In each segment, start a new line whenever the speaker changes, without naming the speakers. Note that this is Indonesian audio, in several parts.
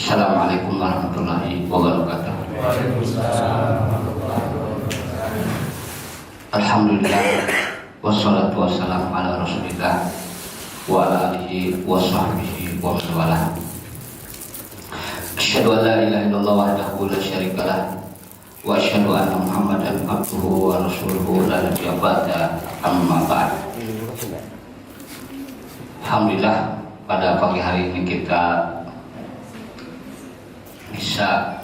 Assalamualaikum warahmatullahi wabarakatuh. Alhamdulillah wassalatu wassalamu ala rasulillah wa ala alihi wa sahbihi wa man walah. Asyhadu an la ilaha illallah wahdahu la syarikalah wa asyhadu anna Muhammadan abduhu wa rasuluhu la nabiyya ba'da, amma ba'd. Alhamdulillah pada pagi hari ini kita bisa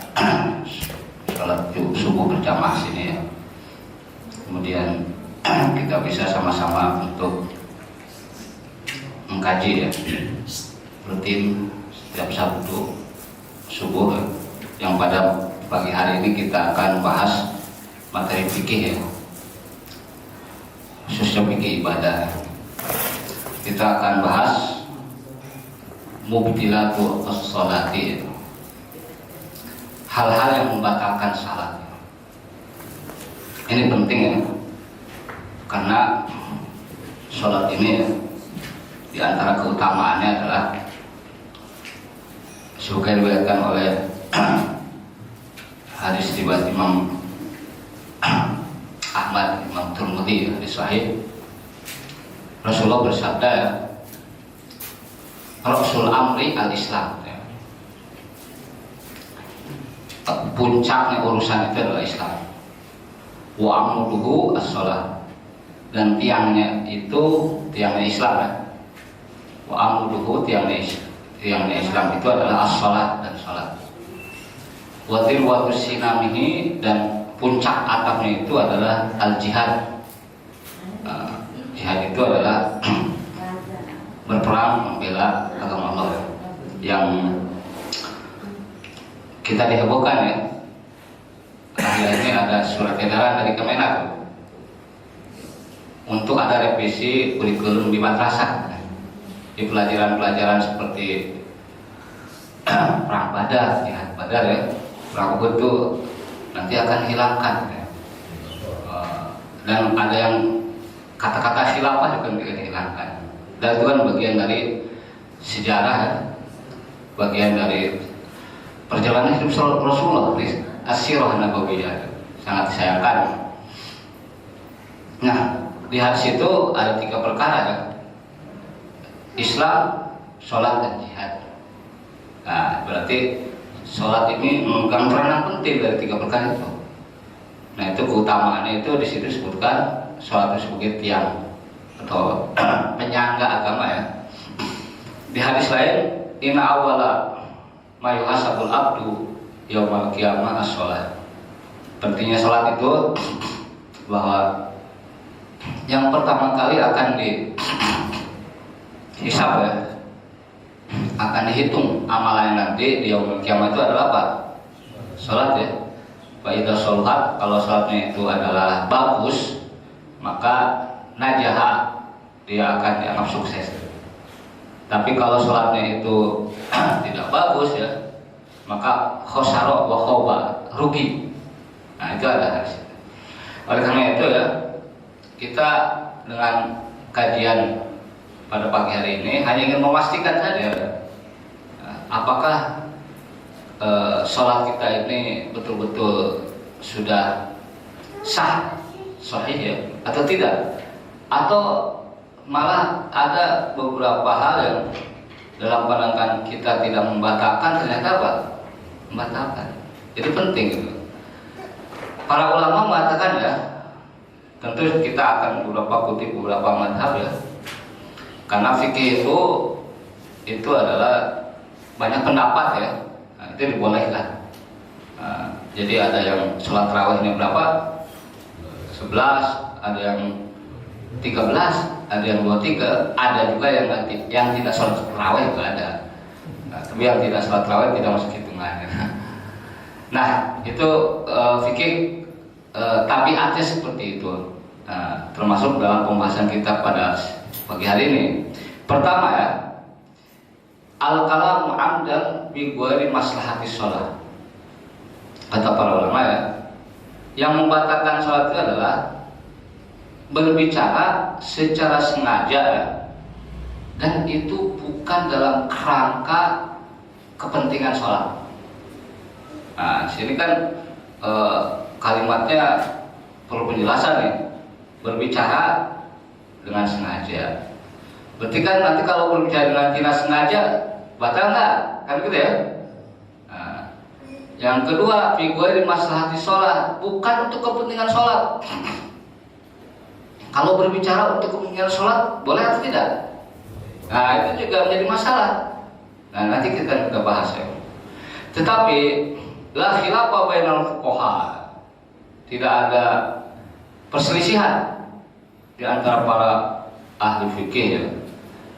sholat subuh berjamaah sini ya. Kemudian kita bisa sama-sama untuk mengkaji ya, rutin setiap Sabtu subuh ya. Yang pada pagi hari ini kita akan bahas materi fikih ya, khususnya fikih ibadah. Kita akan bahas mubtilatu as-sholati, hal-hal yang membatalkan salat. Ini penting ya, karena sholat ini di antara keutamaannya adalah sebagai diriwayatkan oleh hadis riwayat Imam Ahmad, Imam Tirmidzi hadis sahih. Rasulullah bersabda ya, Rasul amri al-Islam ya. Puncaknya urusan itu adalah Islam. Wa amuduhu as-sholat, dan tiangnya Islam ya. Wa amuduhu tiangnya Islam itu adalah as-sholat dan sholat. Wa dirwatu sinamihi, dan puncak atapnya itu adalah al-jihad. Jihad itu adalah berperang membela agama Allah, yang kita dihebohkan ya. Akhirnya ini ada surat edaran dari Kemenak untuk ada revisi kurikulum di madrasah, di pelajaran-pelajaran seperti perang Badar, jihad Badar ya, perang Uhud itu nanti akan hilangkan ya. Dan ada yang kata-kata khilafah juga dihilangkan. Dan itu kan bagian dari sejarah ya, bagian dari perjalanan hidup Rasulullah, as-sirah nabawiyah, sangat disayangkan. Nah, di hadis itu ada 3 perkara ya: Islam, sholat, dan jihad. Nah, berarti sholat ini memegang peranan penting dari 3 perkara itu. Nah, itu keutamaannya itu di situ disebutkan sholat itu sebagai tiang atau penyangga agama ya. Di hadis lain, inna awwala ma yuhasabul abdu yaumal qiyamah as-sholat. Pentingnya sholat itu bahwa yang pertama kali akan dihisab ya, akan dihitung amalannya nanti di yaumul qiyamah itu adalah apa? Sholat ya. Faidah sholat, kalau sholatnya itu adalah bagus, maka najaha, dia akan dianggap sukses. Tapi kalau sholatnya itu tidak bagus ya, maka khosaro wa khoba, rugi. Nah, itu ada hadis. Oleh karena itu ya, kita dengan kajian pada pagi hari ini hanya ingin memastikan saja apakah sholat kita ini betul-betul sudah sah, sahih ya, atau tidak, atau malah ada beberapa hal yang dalam pandangan kita tidak membatalkan, ternyata apa? Membatalkan. Jadi penting gitu. Para ulama mengatakan ya, tentu kita akan kutip beberapa madhab ya, karena fikih itu adalah banyak pendapat ya. Nah, itu dibolehkan. Jadi ada yang sholat tarawihnya berapa? 11, ada yang 13, ada yang 23, ada juga yang tidak sholat tarawih juga ada. Nah, tapi yang tidak sholat tarawih tidak masuk hitungan. Nah, itu fikih tabiatnya seperti itu. Nah, termasuk dalam pembahasan kita pada pagi hari ini. Pertama ya, al-kalamu amdan bi ghairi maslahati sholat. Kata para ulama ya, yang membatalkan sholat itu adalah berbicara secara sengaja ya, dan itu bukan dalam kerangka kepentingan sholat. Nah, sini kan kalimatnya perlu penjelasan nih. Berbicara dengan sengaja. Berarti kan nanti kalau berbicara dengan tidak sengaja batal nggak? Kan gitu ya. Nah, yang kedua, fi ghairi maslahati sholat, bukan untuk kepentingan sholat. Kalau berbicara untuk kepentingan sholat boleh atau tidak? Nah, itu juga menjadi masalah. Nah, nanti kita bahas ya. Tetapi la khilafa bainal fuqaha, tidak ada perselisihan di antara para ahli fikih ya,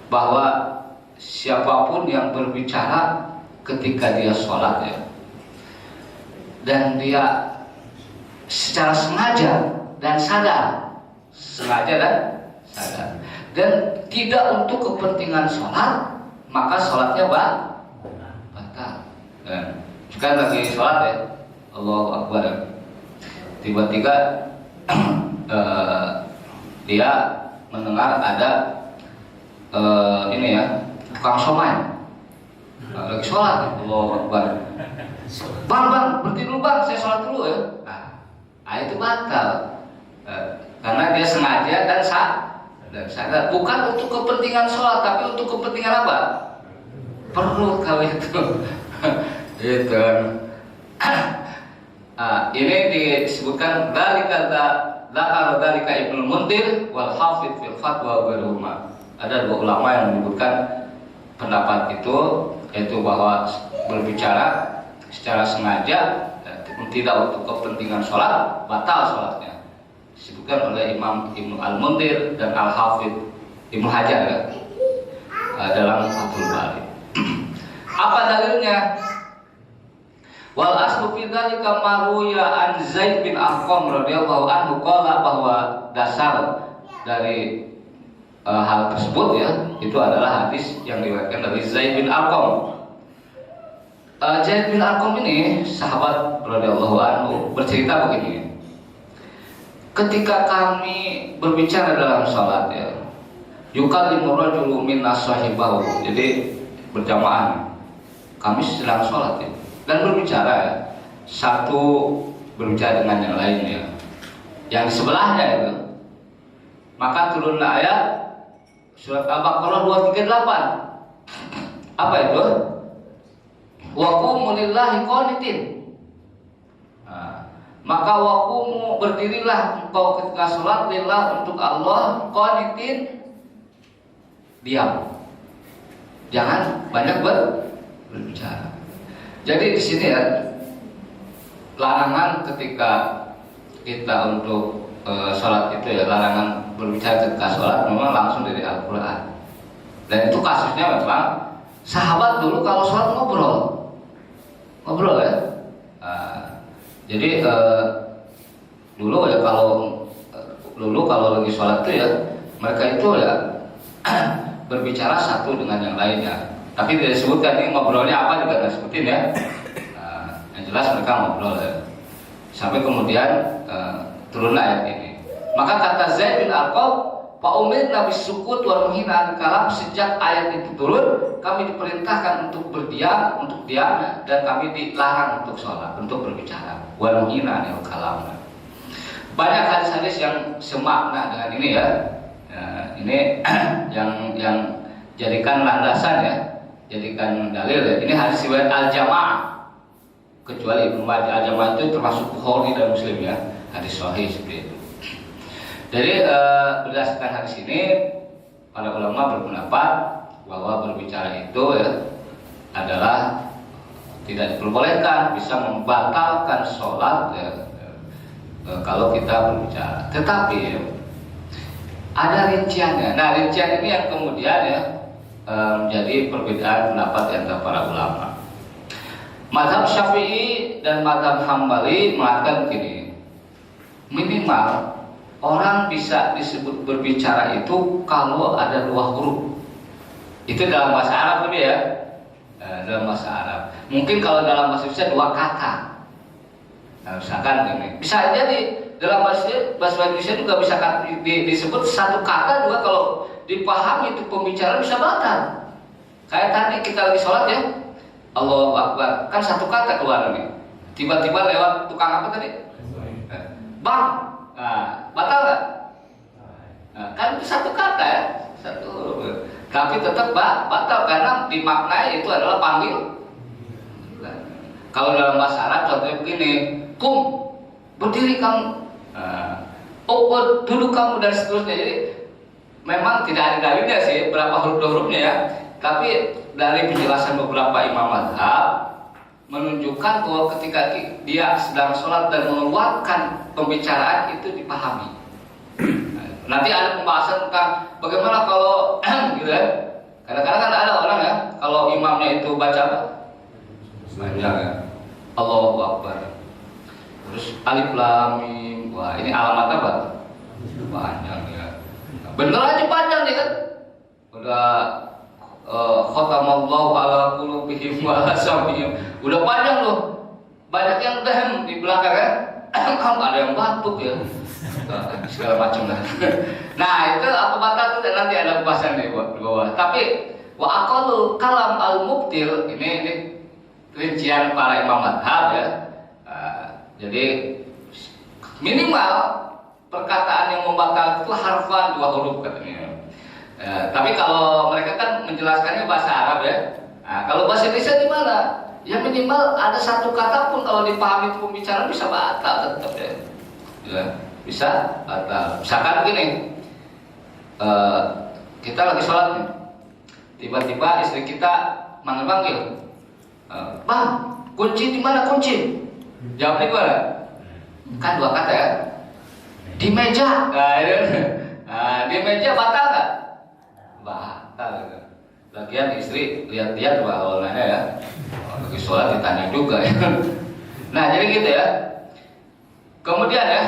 bahwa siapapun yang berbicara ketika dia sholat ya, dan dia secara sengaja dan sadar, dan tidak untuk kepentingan sholat, maka sholatnya batal. Kan lagi sholat ya, Allahu Akbar, tiba-tiba dia mendengar ada ini ya, tukang somai lagi sholat, Allahu Akbar. Bang, berhenti dulu bang, saya sholat dulu ya. Nah, itu batal karena dia sengaja dan sadar, bukan untuk kepentingan sholat, tapi untuk kepentingan apa? Perlu kali itu. Itu. Ini disebutkan dzalika Ibnu Munzir wal Hafidz fil Fatwa wa ghairuhuma. Ada dua ulama yang menyebutkan pendapat itu, yaitu bahwa berbicara secara sengaja tidak untuk kepentingan sholat batal sholatnya. Disebutkan oleh Imam Ibnu Al-Munzir dan Al-Hafidz Ibnu Hajar ya, dalam Fathul Bari. Apa dalilnya? Wal aslu fi dzalika maruya an Zaid bin Arqam radhiyallahu anhu qala, bahwa dasar dari hal tersebut ya, itu adalah hadis yang diriwayatkan dari Zaid bin Arqam. Zaid bin Arqam ini sahabat radhiyallahu anhu bercerita begini. Ketika kami berbicara dalam salat ya, yukallimu rajulu minna sahibahu, jadi berjamaah kami sedang salat ya, dan berbicara ya, satu berbicara dengan yang lainnya, yang di sebelahnya itu, maka turunlah ayat surat Al-Baqarah 238. Apa itu? Wa qumu lillahi qanitin. Maka waqumu, berdirilah engkau ketika sholat, lillah, untuk Allah, qanitin, diam, jangan banyak berbicara. Jadi di sini ya, larangan ketika kita untuk sholat itu ya, larangan berbicara ketika sholat memang langsung dari Al-Quran. Dan itu kasusnya memang sahabat dulu kalau sholat ngobrol ya. Jadi dulu ya, kalau lagi sholat itu ya, mereka itu ya berbicara satu dengan yang lainnya. Tapi tidak disebutkan ini ngobrolnya apa, juga tidak sebutin ya. Yang jelas mereka ngobrol ya. Sampai kemudian turun ayat ini. Maka kata Zaid bin Arqam, Pak Umir Nabi sukut wal muhina kalam, sejak ayat itu turun kami diperintahkan untuk berdiam, untuk diam, dan kami dilarang untuk sholat, untuk berbicara. Wal muhina kalam. Banyak hadis-hadis yang semakna dengan ini ya. Ini yang jadikan landasan ya, jadikan dalil ya. Ini hadis riwayat Al-Jamaah, kecuali Ibnu Majah. Al-Jamaah itu termasuk Bukhari dan Muslim ya, hadis sahih seperti itu. Jadi berdasarkan hadis ini, para ulama berpendapat bahwa berbicara itu ya, adalah tidak diperbolehkan, bisa membatalkan sholat ya, kalau kita berbicara. Tetapi ya, ada rinciannya. Nah, rincian ini yang kemudian ya, menjadi perbedaan pendapat di antara para ulama. Mazhab Syafi'i dan mazhab Hambali mengatakan begini, minimal orang bisa disebut berbicara itu kalau ada dua huruf. Itu dalam bahasa Arab lebih ya, dalam bahasa Arab. Mungkin kalau dalam bahasa Indonesia dua kata. Nah, misalkan ini, bisa jadi dalam bahasa Indonesia juga bisa disebut satu kata juga, kalau dipahami itu pembicaraan bisa batal. Kayak tadi kita lagi sholat ya, Allahu Akbar, kan satu kata keluar nih. Tiba-tiba lewat tukang apa tadi? Bang, nah, batal nggak? Nah, kan itu satu kata ya, satu huruf. Tapi tetap batal karena dimaknai itu adalah panggil. Kalau dalam bahasa Arab contohnya begini, kum, berdiri kamu, duduk kamu, dan seterusnya. Jadi memang tidak ada dalilnya sih berapa hurufnya ya, tapi dari penjelasan beberapa imam mazhab menunjukkan bahwa ketika dia sedang sholat dan mengeluarkan pembicaraan itu dipahami. Nanti ada pembahasan tentang bagaimana kalau gitu ya. Kadang-kadang kan ada orang ya, kalau imamnya itu baca apa? Banyak ya. Allahu Akbar. Terus alif lam mim. Wah, ini alamat apa? Panjang ya. Bener aja panjang nih kan. Udah khatamallahu ala qulubihim wa ala sam'ihim. Udah panjang loh. Banyak yang dehem di belakang kan. Ada yang batuk ya. Segala macam lah. Nah, itu apa batal itu nanti ada pembahasan di bawah. Tapi wa aqalul kalam al-mubtil ini rincian para imam mazhab ya. Jadi minimal perkataan yang membatalkan itu harfan 2 huruf katanya. Tapi kalau mereka kan menjelaskannya bahasa Arab ya. Nah, kalau bahasa Indonesia gimana? Ya minimal ada satu kata pun kalau dipahami pembicaraan bisa batal tetap ya. Ya, bisa batal. Misalkan begini, kita lagi sholat nih, tiba-tiba istri kita manggil-manggil, bang, kunci di mana kunci? Jawabnya gimana? Kan 2 kata ya. Di meja. Nah, di meja batal nggak? Batal. Lagian istri lihat-lihat bahwa awalnya ya, lagi sholat ditanya juga ya. Nah, jadi gitu ya. Kemudian ya,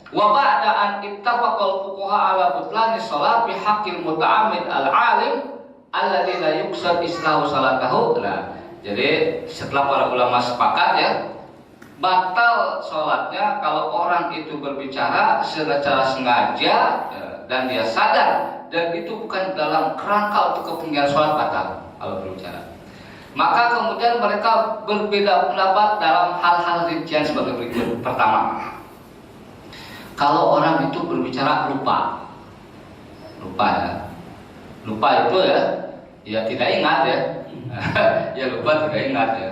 wa ba'da an ittafaqal fuqaha ala butlani shalah bi haqqil muta'ammid al-alim alladzi la yuqsad islahu salatahu. Nah, jadi setelah para ulama sepakat ya, batal sholatnya kalau orang itu berbicara secara sengaja dan dia sadar dan itu bukan dalam kerangka untuk kepentingan sholat, batal kalau berbicara. Maka kemudian mereka berbeda pendapat dalam hal-hal rincian sebagai berikut. Pertama, kalau orang itu berbicara lupa ya, lupa itu ya tidak ingat ya, ya lupa tidak ingat ya.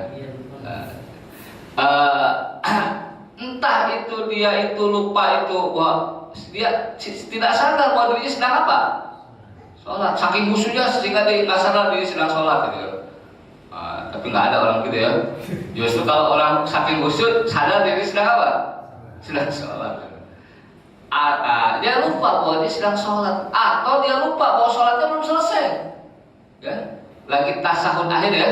Entah itu dia itu lupa itu bahwa dia tidak sadar bahwa dirinya sedang apa? Sholat. Saking khusyuknya sehingga dia nggak sadar diri sedang sholat gitu. Tapi nggak ada orang gitu ya. Justru kalau orang saking khusyuk sadar diri sedang apa? Sedang sholat. Dia lupa bahwa dia sedang sholat, atau dia lupa bahwa sholatnya belum selesai. Ya, lagi tasahud akhir ya.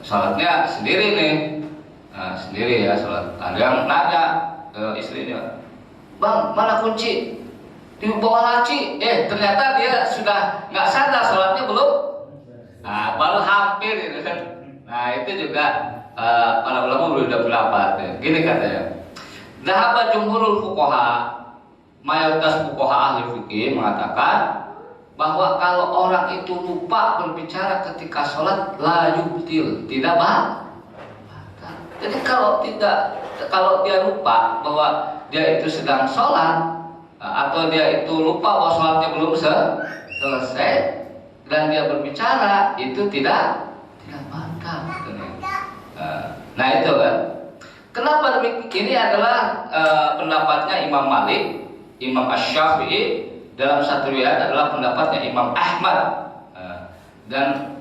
Sholatnya sendiri nih, sendiri ya sholat. Ada yang nanya ke istrinya, bang, mana kunci? Di bawah laci. Ternyata dia sudah nggak sadar sholatnya belum. Baru hampir gitu kan. Nah, itu juga para ulama berbeda pendapat ya. Gini katanya, dhahaba jumhurul fuqaha, mayoritas fuqaha ahli fikih mengatakan bahwa kalau orang itu lupa berbicara ketika sholat la yubtil, tidak batal. Jadi kalau dia lupa bahwa dia itu sedang sholat, atau dia itu lupa bahwa sholatnya belum selesai dan dia berbicara, itu tidak batal. Nah itu kan. Kenapa demikian? Ini adalah pendapatnya Imam Malik, Imam Asy-Syafi'i. Dalam satu riwayat adalah pendapatnya Imam Ahmad, dan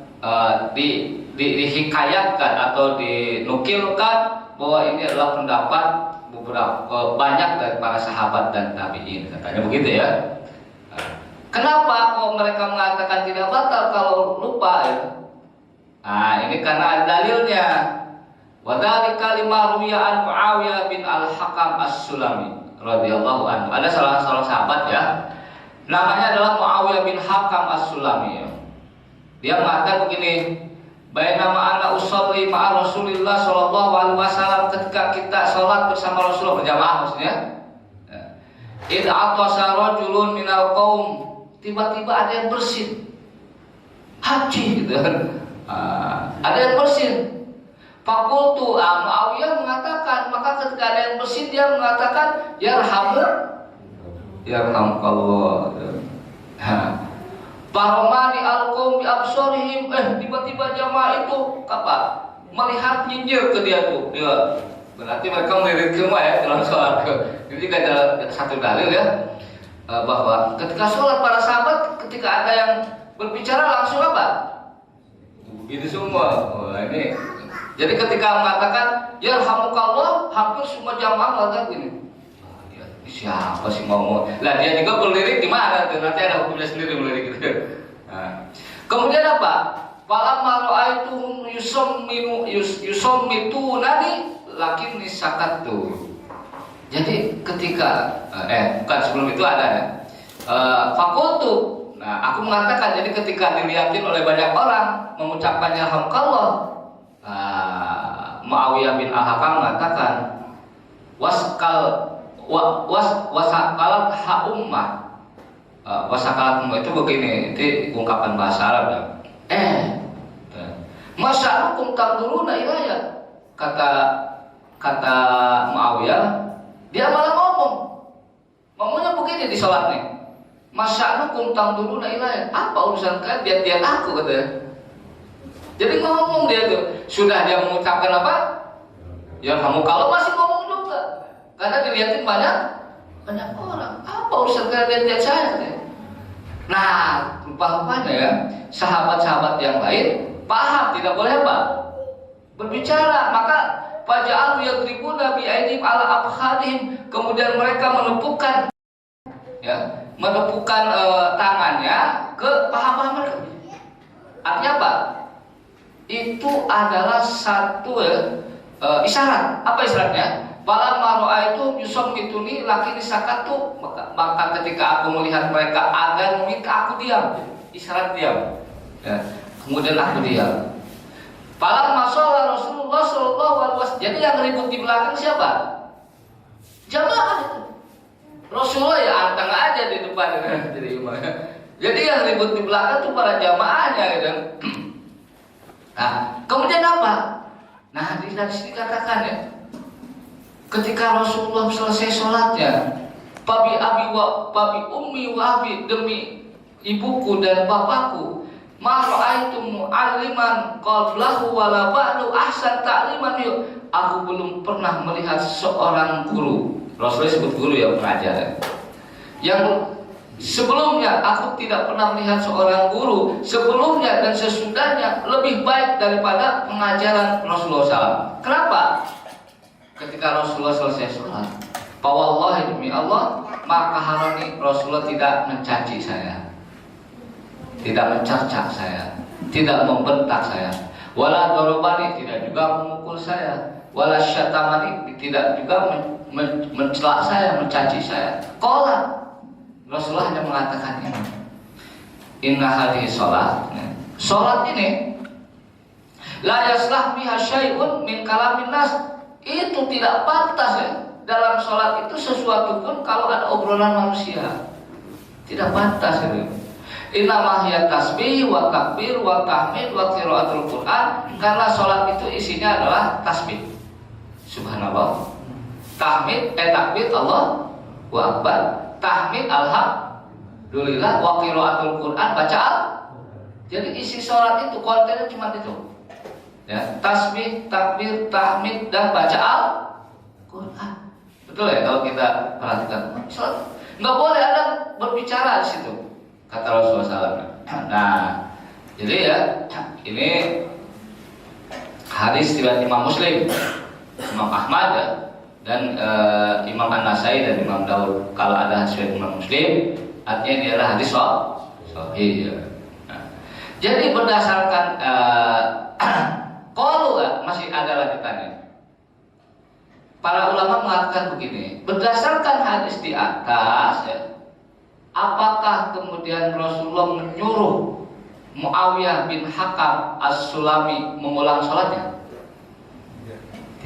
dihikayatkan atau dinukilkan bahwa ini adalah pendapat beberapa banyak dari para sahabat dan tabi'in, katanya begitu ya. Kenapa kok mereka mengatakan tidak batal kalau lupa ya? Ini karena ada dalilnya. Wa dzalika lima ruwiya an Muawiyah bin Al-Hakam As-Sulami radhiyallahu anhu. Ada salah seorang sahabat ya, namanya adalah Muawiyah bin Hakam As-Sulami. Dia mengatakan begini, bainama ana usolli ma'a Rasulillah sallallahu alaihi wasallam, ketika kita sholat bersama Rasulullah berjamaah maksudnya. Idza atasa rajulun minal qaum, tiba-tiba ada yang bersin. Haji gitu kan. Ada yang bersin. Fakultu, Muawiyah mengatakan, maka ketika ada yang bersin dia mengatakan, yarhamukallah. Paromani alqom bi absorihim, tiba-tiba jamaah itu melihat nyinyir ke dia tuh. Dia berarti mereka melirik semua ya dalam sholat. Jadi ada satu dalil ya, bahwa ketika sholat para sahabat ketika ada yang berbicara langsung apa? Itu semua. Ini. Jadi ketika mengatakan yarhamukallah, hampir semua jamaah mengatakan gini. Siapa sih ngomong? Lah dia juga berlirik di mana tuh? Nanti ada hukumnya sendiri melirik gitu. Nah. Kemudian apa? Falamma ra'aituhum yusammituna lakin nisakatu. Jadi ketika bukan sebelum itu ada ya. Fakultu. Nah, aku mengatakan jadi ketika dilihatin oleh banyak orang mengucapkan yarhamukallah, Muawiyah bin Al-Hakam mengatakan wasakalat ha ummah. Wasakalat ummah itu begini, itu ungkapan bahasa Arab ya. Masya'akum tangduruna ilayya. Kata Muawiyah, dia malah ngomongnya begini di sholat nih. Masya'akum tangduruna ilayya. Apa urusan kalian lihat aku katanya. Jadi ngomong dia tuh, sudah dia mengucapkan apa? Ya kamu kalau masih ngomong juga, karena dilihatin banyak orang. Apa urusan kalian lihat saya? Nah, rupa-rupanya ya, sahabat-sahabat yang lain paham tidak boleh apa? Berbicara. Maka faja'alu yadribuna bi aydihim ala afkhadihim, kemudian mereka menepukkan tangannya ke paha-paha mereka. Artinya apa? Itu adalah satu isyarat. Apa isyaratnya? Falamma ra'aitu yusammituni lakin sakatu, maka ketika aku melihat mereka agar meminta aku diam, isyarat diam. Ya. Kemudian aku diam. Falamma shalla Rasulullah sallallahu alaihi wasallam. Jadi yang ribut di belakang siapa? Jamaah itu. Rasulullah ya anteng aja di depan jadi yang ribut di belakang itu para jamaahnya gitu. Nah, kemudian apa? Nah, di sini katakan ya, ketika Rasulullah selesai sholatnya, pabi ummi wa abi, demi ibuku dan bapakku, ma ra'aitu mu'alliman qablahu wa la ba'du ahsan ta'liman yuk. Aku belum pernah melihat seorang guru. Rasulullah sebut guru ya, pengajar. Yang sebelumnya aku tidak pernah melihat seorang guru sebelumnya dan sesudahnya lebih baik daripada pengajaran Rasulullah SAW. Kenapa? Ketika Rasulullah selesai sholat, fawallahi demi Allah, maka harani Rasulullah tidak mencaci saya, tidak mencercak saya, tidak membentak saya, wala dorobani, tidak juga memukul saya, wala syatamani, tidak juga mencela saya, mencaci saya. Qala, Rasulullah hanya mengatakan ini. Inna hadhihi sholat ini la yaslah biha syai'un min kalamin nas. Itu tidak pantas ya. Dalam sholat itu sesuatu pun kalau ada obrolan manusia. Tidak pantas itu. Inna mahiyat tasbih wa takbir wa tahmid wa qiraatul Quran. Karena sholat itu isinya adalah tasbih. Subhanallah. Takbir Allah wa akbar. Tahmid alhamdulillah wa qiraatul Quran, baca Jadi isi sholat itu kontennya cuma itu. Ya, tasbih, takbir, tahmid dan baca Al-Quran. Betul ya kalau kita perhatikan. Sholat nggak boleh ada berbicara di situ, kata Rasulullah SAW. Nah, jadi ya ini hadis riwayat Imam Muslim, Imam Ahmad ya, dan Imam An-Nasai dan Imam Daud. Kalau ada hadis Imam Muslim, artinya ini adalah hadis sahih. Ya. Nah, jadi berdasarkan kalau masih ada lanjutannya. Para ulama mengatakan begini, berdasarkan hadis di atas, ya, apakah kemudian Rasulullah menyuruh Muawiyah bin Hakam As-Sulami mengulang sholatnya?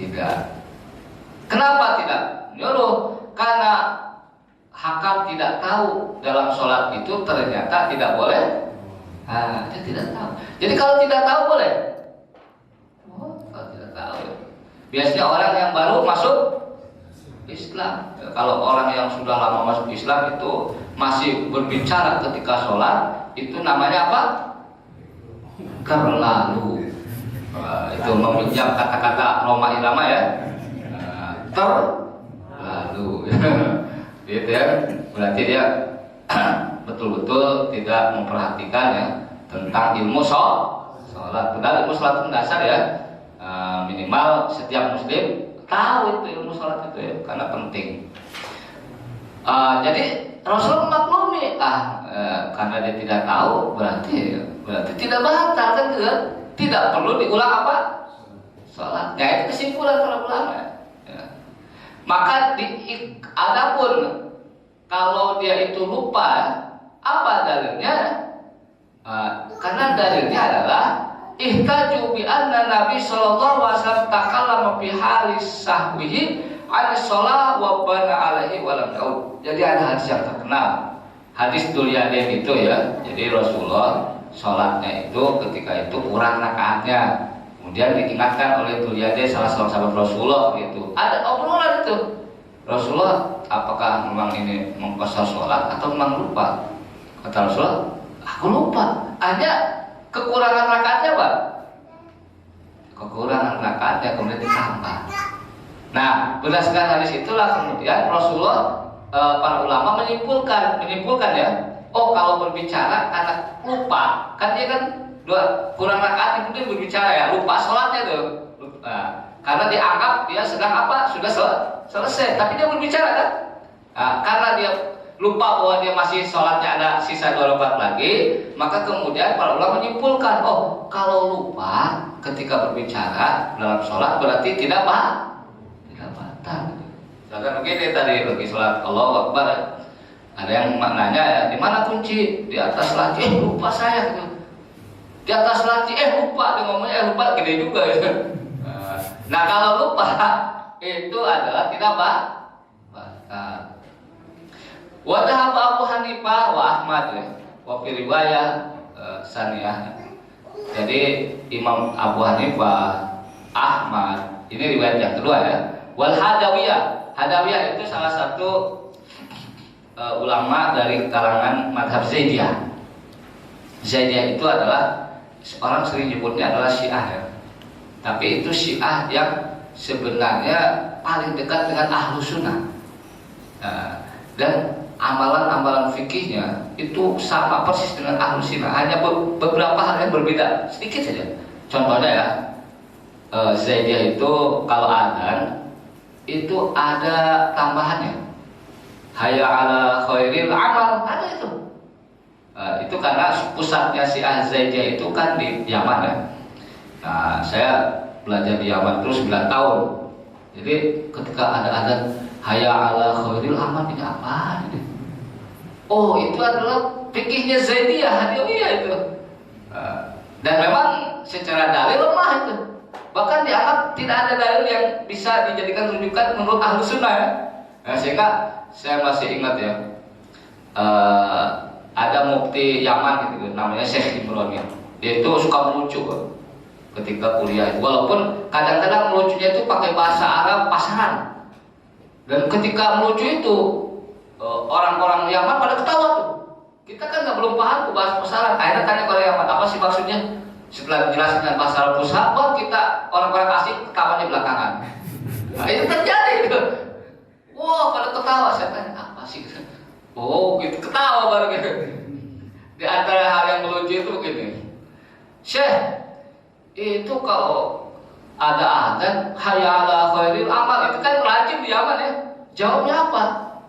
Tidak. Kenapa tidak menyuruh? Karena Hakam tidak tahu dalam sholat itu ternyata tidak boleh. Dia tidak tahu. Jadi kalau tidak tahu boleh? Biasanya orang yang baru masuk Islam. Kalau orang yang sudah lama masuk Islam itu masih berbicara ketika sholat, itu namanya apa? Terlalu. Itu meminjam kata-kata Roma Irama ya. Terlalu. Gitu ya. Berarti dia betul-betul tidak memperhatikan ya tentang ilmu sholat. Padahal ilmu sholat itu dasar ya. Minimal setiap muslim tahu itu ilmu sholat itu ya, karena penting. Jadi Rasul memaklumi karena dia tidak tahu berarti tidak batal kan, tidak perlu diulang apa sholat. Ya itu kesimpulan para ulama. Ya. Maka adapun kalau dia itu lupa, apa dalilnya? Karena dalilnya adalah ihtaju bi anna Nabi sallallahu alaihi wasallam takallama fi halis sahwihi ala shalah wa bana alaihi wa lam yaud. Jadi ada hadis yang terkenal, hadis Dzulyaden itu ya. Jadi Rasulullah sholatnya itu ketika itu kurang rakaatnya. Kemudian diingatkan oleh Dzulyaden, salah seorang sahabat Rasulullah gitu. Ada obrolan itu. Rasulullah, apakah memang ini mengqasar sholat atau memang lupa? Kata Rasulullah, aku lupa. Hanya kekurangan rakaatnya, Pak. Kekurangan rakaatnya kemudian ditambah. Nah, berdasarkan hadis itulah kemudian Rasulullah, para ulama menyimpulkan ya. Oh, kalau berbicara karena lupa, kan dia kan kurang rakaat kemudian berbicara ya, lupa sholatnya tuh. Nah, karena dianggap dia sedang apa? Sudah selesai, tapi dia berbicara kan? Nah, karena dia lupa bahwa dia masih sholatnya ada sisa 2 rakaat lagi, maka kemudian para ulama menyimpulkan, oh kalau lupa ketika berbicara dalam sholat berarti tidak batal. Misalkan begini tadi lagi sholat Allahu Akbar, ada yang maknanya ya, di mana kunci? Di atas laci. Lupa saya gitu. Di atas laci, lupa. Dia ngomongnya lupa gede juga gitu. Nah kalau lupa itu adalah tidak batal. Wadhab Abu Hanifah wa Ahmad wa fi riwayah saniyah. Jadi Imam Abu Hanifah, Ahmad, ini riwayat yang kedua ya. Wal Hadawiyah itu salah satu ulama dari kalangan madhab Zaidiyah. Zaidiyah itu adalah orang sering nyebutnya adalah Syiah ya. Tapi itu Syiah yang sebenarnya paling dekat dengan Ahlus Sunnah. Dan amalan-amalan fikihnya itu sama persis dengan Ahlus Sunnah, hanya beberapa hal yang berbeda sedikit saja. Contohnya ya, Zaidiyah itu kalau adzan itu ada tambahannya, hayya ala khairil amal, ada itu. Itu karena pusatnya Syiah Zaidiyah itu kan di Yaman ya. Nah, saya belajar di Yaman terus 9 tahun. Jadi ketika ada adzan hayya ala khairil amal, ini apa ini? Oh, itu adalah fikihnya Zaidiyah, Hadawiyah itu. Dan memang secara dalil lemah itu. Bahkan dianggap tidak ada dalil yang bisa dijadikan rujukan menurut Ahlus Sunnah ya. Sehingga saya masih ingat ya, ada mufti Yaman gitu, namanya Syekh Ibrahim. Dia itu suka melucu ketika kuliah. Walaupun kadang-kadang melucunya itu pakai bahasa Arab pasaran. Dan ketika melucu itu orang-orang Yaman pada ketawa tuh. Kita kan belum paham tuh bahasa pasaran. Akhirnya tanya ke orang Yaman, apa sih maksudnya? Setelah dijelaskan dengan bahasa Arab pusat, kita orang-orang asing ketawanya belakangan. Nah, itu terjadi itu. Wah, pada ketawa. Saya tanya, apa sih? Oh, gitu, ketawa baru gitu. Di antara hal yang melucu itu begini, Syekh, itu kalau ada adzan hayya ala khairil amal, itu kan rajin di Yaman ya. Jawabnya apa?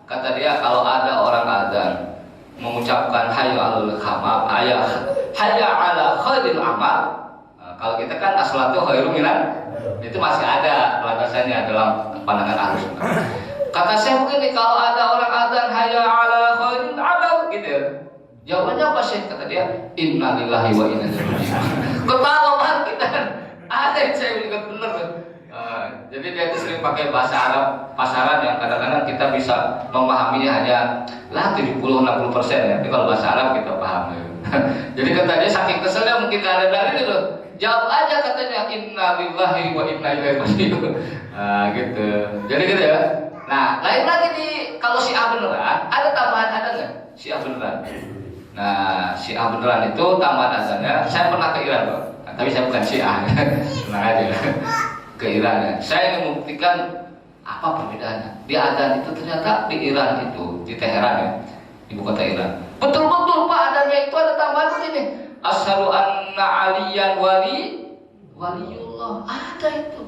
Kata dia, kalau ada orang adzan mengucapkan hayya alal amal, hayya ala khairil amal. Kalau kita kan as-salatu khairum minan, itu masih ada landasannya dalam pandangan Ahlus Sunnah. Kata saya begini, kalau ada orang adzan hayya ala khairil amal gitu. Jawabannya apa sih? Kata dia, innalillahi wa inna ilaihi raji'un. Ketawa banget kita. Ada yang saya ingat benar. Jadi dia itu sering pakai bahasa Arab pasaran yang kadang-kadang kita bisa memahaminya hanya 70-60% ya. Tapi kalau bahasa Arab kita paham. Jadi kata dia saking keselnya mungkin gak ada dalil itu. jawab aja katanya inna lillahi wa inna ilaihi raji'un. Nah, gitu. Jadi gitu ya. Nah, lain lagi nih kalau Syiah beneran, ada tambahan ada nggak? Syiah beneran. Nah, Syiah beneran itu tambahan azannya. Saya pernah ke Iran, Bang. Nah, tapi saya bukan Syiah. Tenang aja. Ke Iran ya. Saya ingin membuktikan apa perbedaannya. Di azan itu ternyata di Iran itu, di Teheran ya, ibu kota Iran. Betul-betul Pak adanya itu ada tambahan begini. Asyhadu anna aliyan waliullah. Ada itu.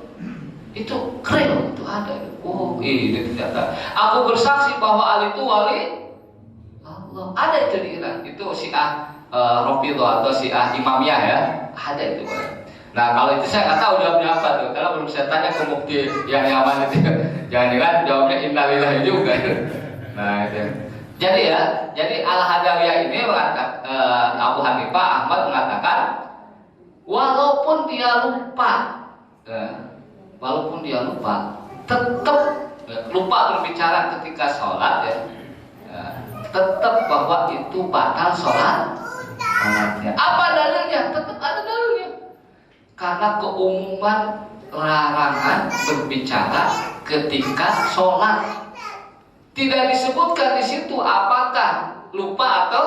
Itu keren, itu ada. Oh, ini ternyata. Aku bersaksi bahwa Ali itu wali Allah. Ada itu di Iran. Itu Syiah Rafidhah atau Syiah Imamiyah ya. Ada itu Pak. Nah kalau itu saya nggak tahu jawabnya apa tuh, karena belum saya tanya ke mufti yang nyaman itu. Jangan-jangan jawabnya innalillahi juga. Nah itu. Jadi Al-Hadawiyah ini mengatakan, Abu Hanifah Ahmad mengatakan, walaupun dia lupa, tetap lupa berbicara ketika sholat ya, tetap bahwa itu batal sholatnya. Apa dalilnya? Tetap ada dalilnya. Karena keumuman larangan berbicara ketika sholat. Tidak disebutkan di situ apakah lupa atau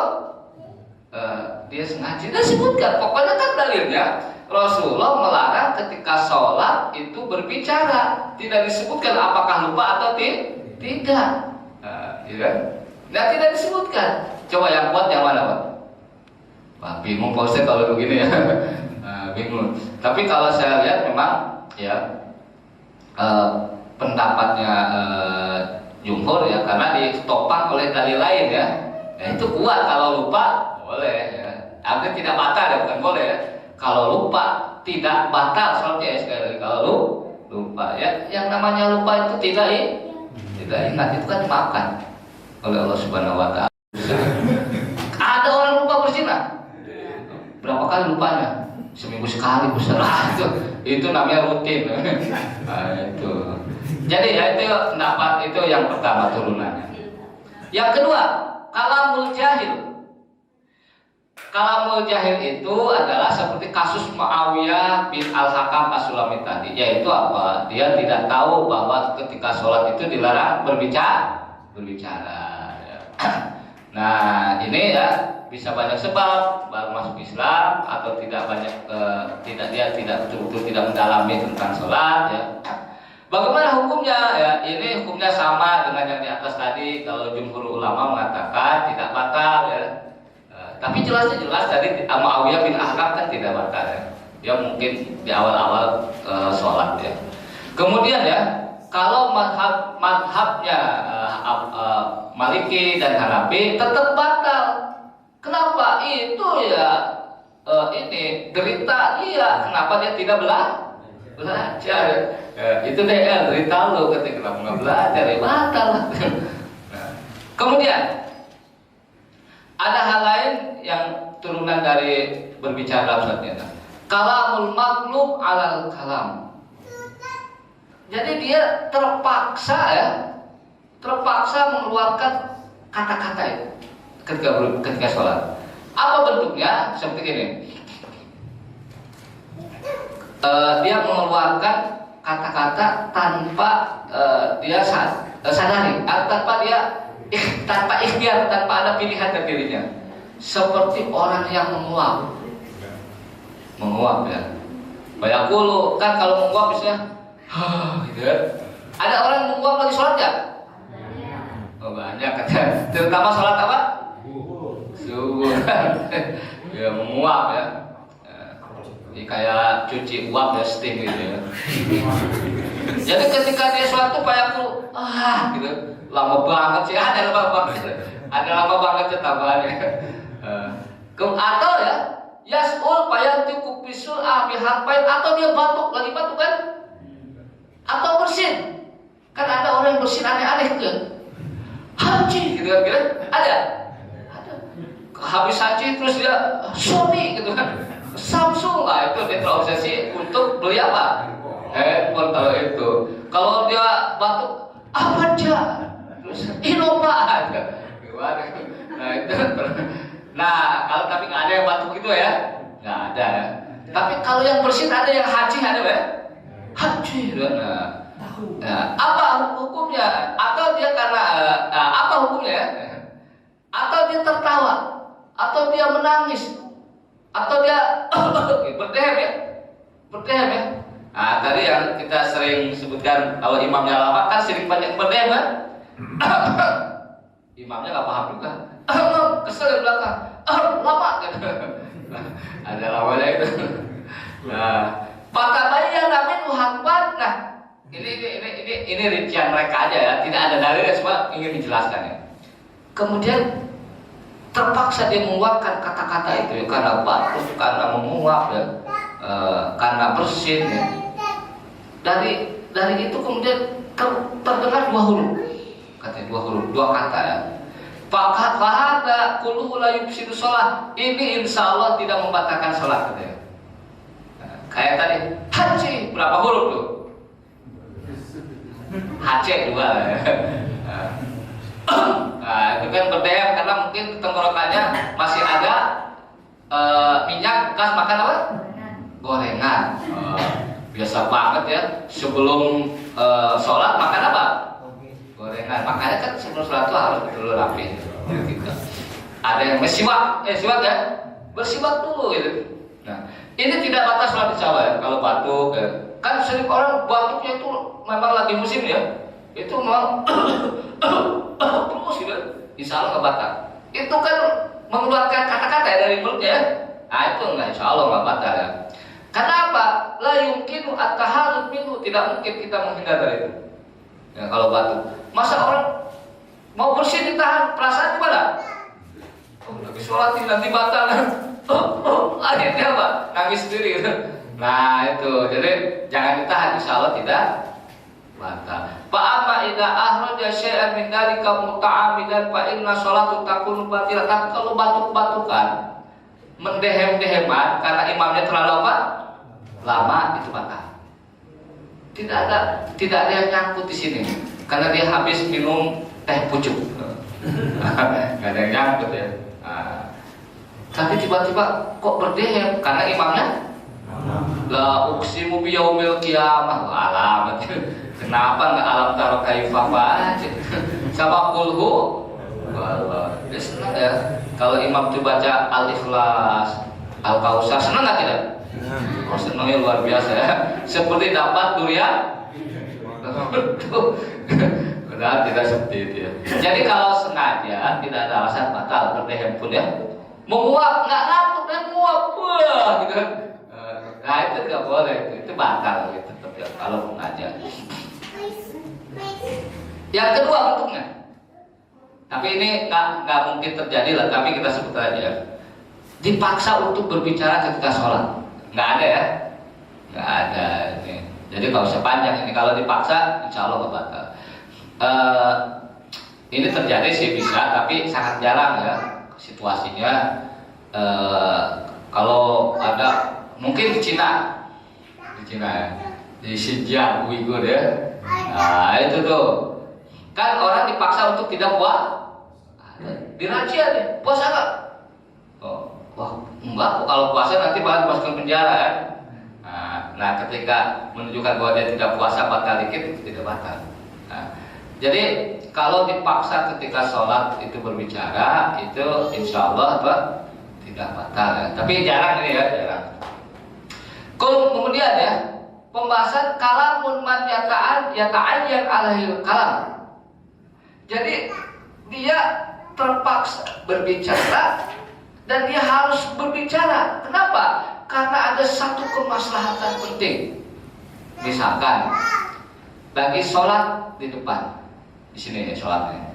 dia sengaja. Tidak disebutkan. Pokoknya kan dalilnya Rasulullah melarang ketika sholat itu berbicara. Tidak disebutkan apakah lupa atau tidak. Nah, tidak disebutkan. Coba yang kuat yang mana Pak? Wah, bingung Pak Ustaz kalau begini ya. Bingung. Tapi kalau saya lihat memang ya pendapatnya jumhur ya, karena ditopang oleh dalil lain ya. Nah, itu kuat. Kalau lupa boleh ya. Artinya tidak batal ya, bukan boleh ya. Kalau lupa tidak batal sholatnya ya, sekali lagi kalau lupa ya. Yang namanya lupa itu tidak ingat, itu kan dimaafkan oleh Allah Subhanahu wa taala. Ada orang lupa berzina. Berapa kali lupanya? Seminggu sekali besar. Itu namanya rutin. Nah, itu. Jadi ya itu pendapat itu yang pertama turunannya. Yang kedua, kalamul jahil. Kalamul jahil itu adalah seperti kasus Muawiyah bin Al-Hakam As-Sulami tadi. Yaitu apa? Dia tidak tahu bahwa ketika sholat itu dilarang berbicara. Nah ini ya bisa banyak sebab, baru masuk Islam atau tidak banyak dia tidak betul-betul tidak mendalami tentang sholat ya. Bagaimana hukumnya? Ya, ini hukumnya sama dengan yang di atas tadi. Kalau jumhur ulama mengatakan tidak batal ya. Tapi jelas tadi Muawiyah bin Ahkam kan tidak batal ya. Dia mungkin di awal-awal sholat ya. Kemudian ya, kalau madhabnya Maliki dan Hanafi tetap batal. Kenapa? Itu ya ini derita dia. Kenapa dia tidak belajar? Itu dia derita lo ketika nggak belajar ya batal. Nah, kemudian ada hal lain yang turunan dari berbicara dalam sholatnya. Kalamul maglub alal kalam. Jadi dia terpaksa mengeluarkan kata-kata itu ketika sholat. Apa bentuknya? Seperti ini. Dia mengeluarkan kata-kata tanpa dia sadari, tanpa ikhtiar, tanpa ada pilihan dari dirinya. Seperti orang yang menguap ya. Bayakulu kan kalau menguap bisa gitu kan. Ada orang menguap lagi sholat ya? Oh banyak kan. Terutama sholat apa? Subuh. Ya menguap ya. Kayak cuci uap ya, steam gitu ya. Jadi ketika dia sholat tuh bayakulu gitu. Lama banget sih, ada lama banget tambahannya. Atau ya yasul payang cukup bisul biharpain, atau dia lagi batuk kan, atau bersin. Kan ada orang yang bersin aneh-aneh gitu. Haji gitu kan, ada. Habis haji terus dia Sony gitu kan, Samsung lah, itu dia terobsesi untuk beli apa? Handphone kalau itu. Kalau dia batuk apa aja? Innova. Nah itu. Nah kalau tapi nggak ada yang batuk gitu ya, nggak ada ya. Tapi kalau yang bersih ada yang haji ada ya? Haji. Nah, apa hukumnya? Atau dia karena apa hukumnya? Atau dia tertawa, atau dia menangis, atau dia berdehem ya? Berdehem ya? Nah, tadi yang kita sering sebutkan kalau imamnya lama kan sering banyak berdehem kan? Imamnya nggak paham juga. Kesel di belakang. Lama kan? Ada lamanya itu. Nah, patabayyan min hakbat. Nah, ini rincian mereka aja ya. Tidak ada dalil, cuma ingin dijelaskan ya. Kemudian terpaksa dia menguapkan kata-kata itu ya, karena batuk, karena menguap ya, karena bersin ya. Dari itu kemudian terdengar dua huruf, katanya dua huruf, dua kata ya. Fahada kulluhu la yufsidu sholat. Ini insya Allah tidak membatalkan sholat katanya. Kayak tadi haji berapa huruf tuh? HC dua ya. Nah, itu kan berdehem karena mungkin tenggorokannya masih ada minyak bekas makan apa? Gorengan. Biasa banget ya. Sebelum sholat makan apa? Gorengan. Makanya kan sebelum sholat itu harus betul rapi. Gitu. Ada yang bersiwak ya, bersiwak dulu gitu. Nah, ini tidak batas sholat insya Allah ya. Kalau batuk ya. Kan sering orang batuknya itu memang lagi musim ya. Itu memang terus gitu, insya Allah nggak batal. Itu kan mengeluarkan kata-kata ya dari mulutnya ya. Nah itu nggak, insya Allah nggak batal ya. Karena apa? La yumkinu at-tahallut minhu, tidak mungkin kita menghindar dari itu. Ya, kalau batuk, masa orang mau bersih ditahan, perasaan gimana? Oh, lagi sholat nanti batal. Akhirnya apa? Nangis sendiri gitu. Nah itu, jadi jangan ditahan, insya Allah tidak batal. Fa amma idza ahraja syai'an min dzalika muta'ammidan fa inna sholatu takunu batilah. Tapi kalau batuk-batukan, mendehem-deheman karena imamnya terlalu apa? Lama, itu batal. Tidak ada yang nyangkut di sini karena dia habis minum teh pucuk. Enggak ada yang nyangkut ya. Nah, tapi tiba-tiba kok berdehem karena imamnya la uqsimu biyaumil qiyamah. Alamat. Kenapa nggak alam taruh kaifah aja? Sama kulhu, dia senang ya. Kalau imam itu baca Al-Ikhlas, Al-Kausar, senang nggak tidak? Oh senangnya luar biasa ya. Seperti dapat durian. Padahal tidak seperti itu ya. Jadi kalau sengaja tidak ada alasan batal berdehem pun ya. Menguap nggak ngantuk dan menguap, wah gitu. Nah itu tidak boleh, itu batal gitu. Kalau sengaja. Yang kedua bentuknya, tapi ini nggak mungkin terjadi lah. Tapi kita sebut aja, dipaksa untuk berbicara ketika sholat, nggak ada ya, nggak ada. Jadi nggak usah panjang ini. Kalau dipaksa, insya Allah nggak batal. Ini terjadi sih bisa, tapi sangat jarang ya situasinya. Kalau ada, mungkin di Cina ya, di Xinjiang, Uighur ya. Nah itu tuh kan orang dipaksa untuk tidak puasa, dirazia deh, puasa nggak? Oh, wah enggak, kalau puasa nanti bakal dimasukkan penjara ya. Nah ketika menunjukkan bahwa dia tidak puasa batal dikit, tidak batal. Nah, jadi kalau dipaksa ketika sholat itu berbicara, itu insya Allah apa? Tidak batal ya. Tapi jarang ini ya, jarang. Kemudian ya, pembahasan kalamun man yata'ayyan alaihi kalam. Jadi dia terpaksa berbicara dan dia harus berbicara. Kenapa? Karena ada satu kemaslahatan penting. Misalkan lagi sholat di depan, di sini ya sholatnya.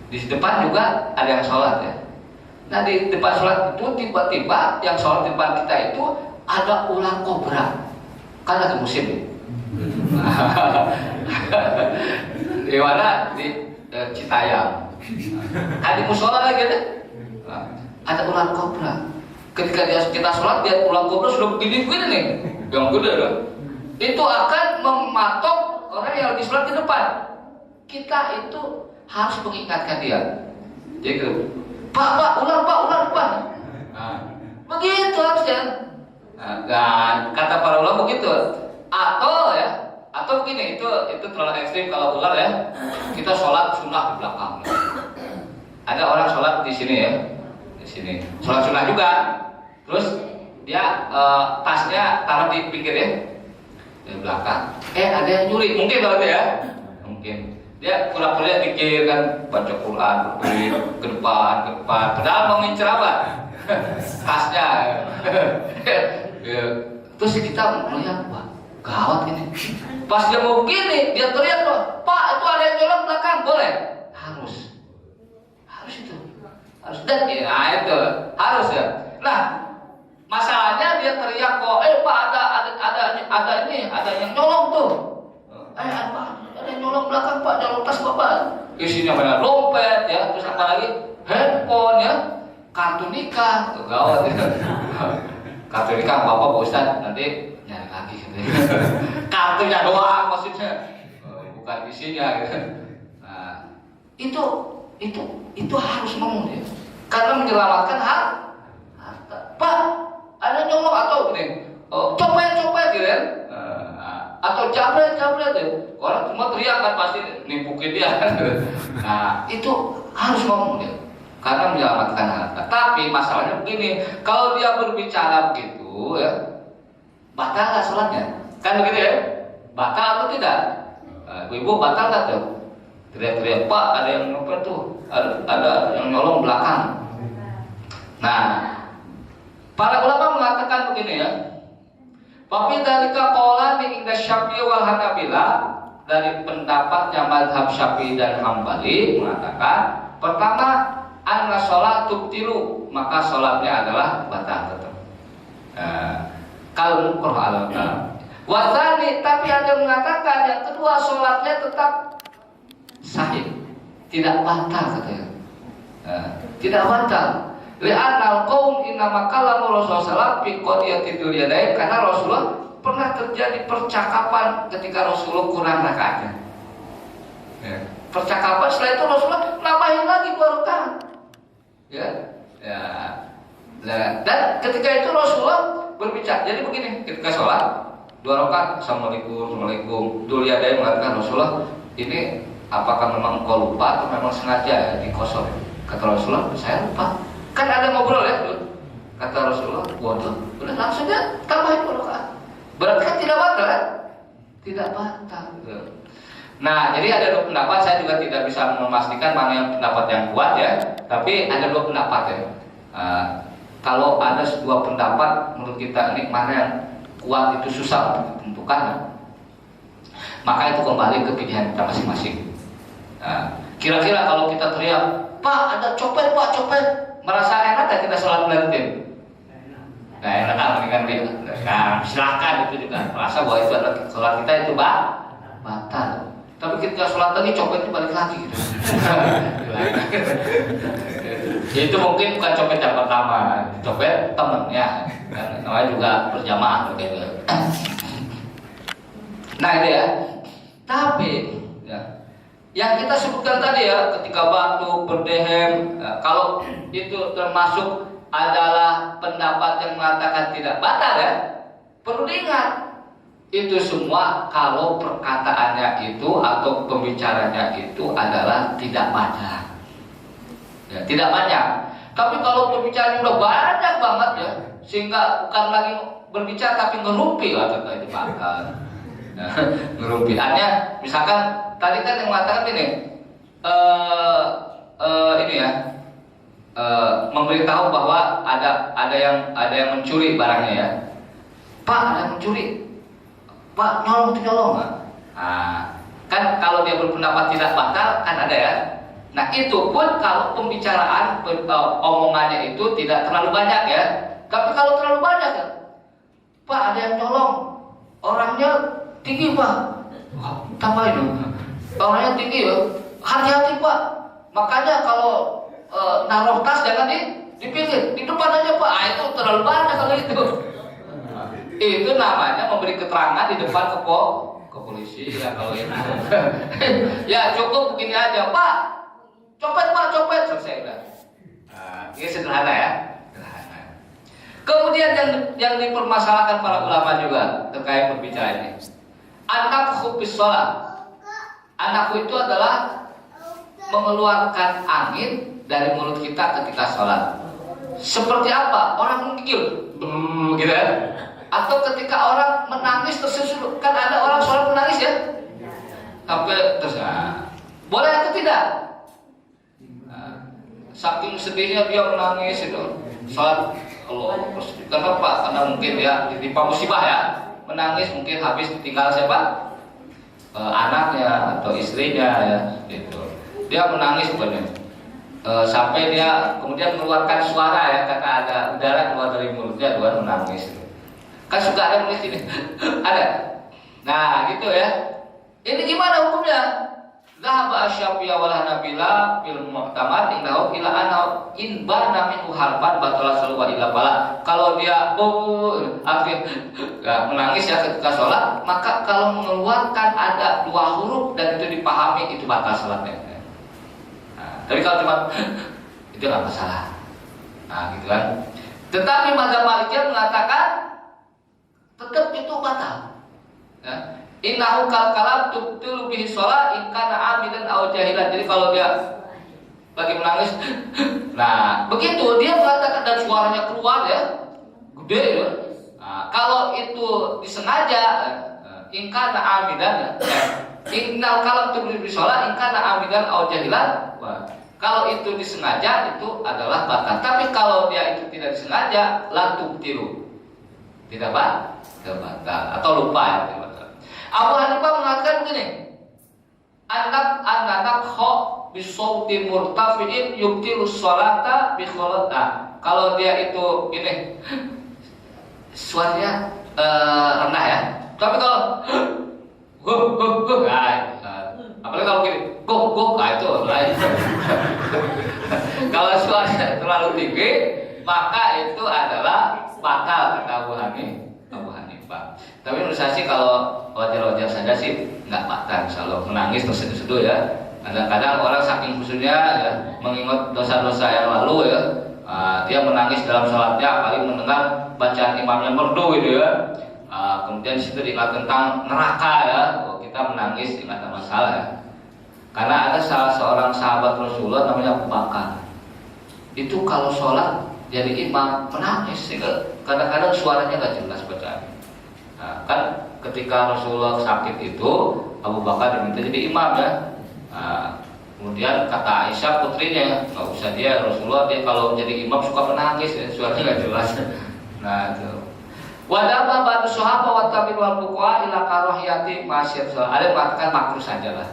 Di depan juga ada yang sholat ya. Nah di depan sholat itu tiba-tiba yang sholat di depan kita itu ada ular kobra. Kan lagi musim ya. Di mana? Di Citayam. Di musola lagi ada. Ada ular kobra. Ketika kita sholat, dia ular kobra sudah begini-begini nih, yang gede kan? Itu akan mematok orang yang lagi sholat di depan. Kita itu harus mengingatkan dia. Jadi, Pak, ular Pak. Nah, begitu harusnya. Dan kata para ulama begitu. Atau begini, itu terlalu ekstrim kalau ular ya. Kita sholat sunnah di belakang. Ada orang sholat di sini ya, di sini. Sholat sunnah juga. Terus dia tasnya taruh di pinggir ya, di belakang. Ada yang nyuri, mungkin kalau dia ya, mungkin dia pura-pura pikir kan baca Quran, ke depan. Padahal mau ngincer apa? Tasnya. Terus kita melihat, wah gawat ini. Pas dia mau begini, dia teriak loh, Pak itu ada yang nyolong belakang, boleh? Harus itu, harus dan ya itu harus ya. Nah masalahnya dia teriak kok, Pak ada yang nyolong tuh, ada yang nyolong belakang Pak, nyolong tas Bapak. Isinya banyak dompet ya, terus apa lagi? Handphone ya, kartu nikah, tuh gawat ya. Kartu nikah Bapak Pak Ustadz nanti nyari lagi gitu. Kartunya doang maksudnya, bukan isinya gitu. Nah, itu harus ngomong ya, karena menyelamatkan harta. Pak, ada nyolong atau gini, copet gitu kan, atau jabret ya. Orang cuma teriak kan pasti nimpukin dia. Nah, itu harus ngomong ya, karena menyelamatkan harta. Tapi masalahnya begini, kalau dia berbicara begitu ya, batal nggak sholatnya? Kan begitu ya? Batal atau tidak? Ibu batal nggak tuh? Teriak-teriak, Pak ada yang nyopet tuh, ada yang nyolong belakang. Nah, para ulama mengatakan begini ya. Tapi dari qaulani inda Syafi'i wal Hanabila, dari pendapatnya mazhab Syafi'i dan Hambali mengatakan, pertama anna sholat tubtilu, maka sholatnya adalah batal tetap. Kalau Quran Wasani, tapi ada yang mengatakan yang kedua sholatnya tetap sahih, tidak batal katanya. Tidak batal. Li'anal qaum innama kalamu Rasulullah fi qadiyatil yadain, karena Rasulullah pernah terjadi percakapan ketika Rasulullah kurang rakaatnya. Percakapan setelah itu Rasulullah nambahin lagi 2 rakaat. Dan ketika itu Rasulullah berbicara. Jadi begini, ketika sholat 2 rakaat, Assalamualaikum. Dul Yadain mengatakan, Rasulullah ini apakah memang kau lupa atau memang sengaja ya dikosor? Kata Rasulullah, saya lupa. Kan ada ngobrol ya. Kata Rasulullah, waduh, udah langsung dia tambahin 2 rakaat. Berarti kan tidak batal kan? Tidak batal. Nah, jadi ada 2 pendapat. Saya juga tidak bisa memastikan mana yang pendapat yang kuat ya. Tapi ada 2 pendapat ya. Kalau ada 2 pendapat, menurut kita ini mana yang kuat itu susah untuk ditentukan. Maka itu kembali ke pilihan kita masing-masing. Kira-kira kalau kita teriak, Pak ada copet Pak, copet, merasa enak kan kita sholat melantin? Nah enak kan, mendingan dia. Nah silahkan, itu juga merasa bahwa itu adalah sholat kita itu batal. Tapi ketika sholat lagi copetnya balik lagi gitu. Itu mungkin bukan copet yang pertama, copet temennya, namanya juga berjamaah gitu. Nah itu ya. Tapi ya, yang kita sebutkan tadi ya, ketika batuk, berdehem, kalau itu termasuk adalah pendapat yang mengatakan tidak batal ya, perlu diingat itu semua kalau perkataannya itu atau pembicaranya itu adalah tidak banyak. Ya, tidak banyak. Tapi kalau pembicaranya udah banyak banget ya, sehingga bukan lagi berbicara tapi ngerumpi, atau itu batal. Ngerumpi. Artinya, misalkan tadi kan yang mengatakan ini, ini ya, memberitahu bahwa ada yang mencuri barangnya ya. Pak ada yang mencuri. Pak nyolong itu nyolong. Nah, kan kalau dia berpendapat tidak batal kan ada ya. Nah itu pun kalau pembicaraan omongannya itu tidak terlalu banyak ya. Tapi kalau terlalu banyak ya, Pak ada yang nyolong, orangnya tinggi Pak. Wah, tambahin orangnya tinggi ya. Hati-hati Pak. Makanya kalau naruh tas jangan dipikir, di depan aja Pak. Itu terlalu banyak kalau itu. Itu namanya memberi keterangan di depan ke polisi ya kalau itu. Ya cukup begini aja Pak. Copet Pak, copet, selesai udah. Ini sederhana ya. Sederhana. Kemudian yang dipermasalahkan para ulama juga terkait berbicara ini. Anakhu bis shalah. Anakhu itu adalah mengeluarkan angin dari mulut kita ketika sholat. Seperti apa? Orang menggigil, gitu kan? Atau ketika orang menangis tersusul, kan ada orang sholat menangis ya? Sampai terus, boleh atau tidak? Saking sedihnya dia menangis itu, sholat. Kenapa? Karena mungkin ya ditimpa musibah ya, menangis mungkin habis ditinggal siapa? Anaknya atau istrinya ya, gitu. Dia menangis sebenarnya sampai dia kemudian mengeluarkan suara ya, karena ada udara keluar dari mulutnya, dia menangis. Kan suka ada nulis ini, ada. Nah gitu ya. Ini gimana hukumnya? Zahaba asy-Syafi'i wal Hanabila fil mu'tamad innahu ila annahu in bana min harfan batala salat illa bala. Kalau dia menangis ya ketika sholat, maka kalau mengeluarkan ada 2 huruf dan itu dipahami, itu batal salatnya. Nah, tapi kalau cuma itu nggak masalah. Nah, gitu kan. Tetapi mazhab Malikiyah mengatakan tetap itu batal. Ya. Innahu kalam tubtilu bihi shalah in kana amidan aw jahilan. Jadi kalau dia lagi menangis, nah begitu dia mengatakan dan suaranya keluar ya, gede ya. Nah, kalau itu disengaja, in kana amidan, innal kalam tubtilu bihi shalah in kana amidan aw jahilan. Kalau itu disengaja itu adalah batal. Tapi kalau dia itu tidak disengaja, la tubtilu. Tidak batal atau lupa ya. Abu Hanifah mengatakan begini, anak kho bisauti murtafiin yubtilu sholata bi kholata. Kalau dia itu ini suaranya rendah ya. Tapi kalau apalagi kalau gini itu lain. Kalau suaranya terlalu tinggi, maka itu adalah batal kata Abu Hanifah. Tapi menurut saya sih kalau wajar-wajar saja sih nggak batal. Kalau menangis terseduh-seduh ya. Kadang-kadang orang saking khususnya ya, mengingat dosa-dosa yang lalu ya, dia menangis dalam sholatnya, apalagi mendengar bacaan imamnya merdu gitu ya. Kemudian di situ diingat tentang neraka ya. Kita menangis tidak ada masalah ya. Karena ada salah seorang sahabat Rasulullah namanya Abu Bakar. Itu kalau sholat jadi imam menangis, kadang-kadang suaranya nggak jelas bacaan. Nah, kan ketika Rasulullah sakit itu Abu Bakar diminta jadi imam ya. Nah, kemudian kata Aisyah putrinya, nggak usah dia Rasulullah, dia kalau jadi imam suka menangis ya, suaranya nggak jelas. Nah itu. Wadaba batu sahabat wa tabi'in wal fuqaha ila karahiyati masyar. Ada yang mengatakan makruh sajalah.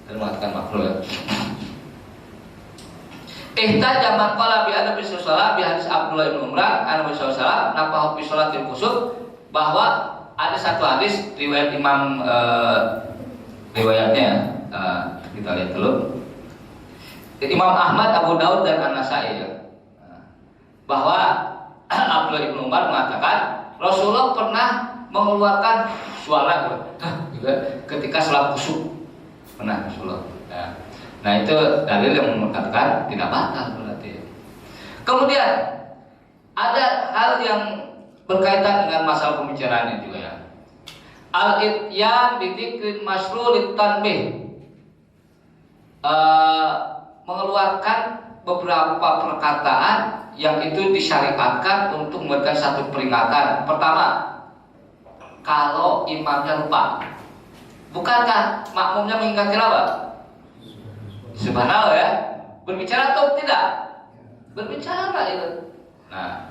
Ada yang mengatakan makruh ya. Ihtajja man qala bi anna bi shalah bi hadis Abdullah bin Umar an Nabi sallallahu alaihi wasallam nafahu fi sholatil kusuf, bahwa ada satu hadis riwayat Imam riwayatnya kita lihat dulu. Imam Ahmad, Abu Daud dan An-Nasai ya. Bahwa Abdullah bin Umar mengatakan Rasulullah pernah mengeluarkan suara juga ketika sholat kusuf. Pernah Rasulullah. Ya. Nah itu dalil yang mengatakan tidak batal berarti. Kemudian ada hal yang berkaitan dengan masalah pembicaraan juga ya. Al-ityan bidzikrin masrulit tanbih, mengeluarkan beberapa perkataan yang itu disyariatkan untuk memberikan satu peringatan. Pertama, kalau imamnya lupa, bukankah makmumnya mengingatkan apa? Subhanallah ya. Berbicara atau tidak? Berbicara itu. Nah,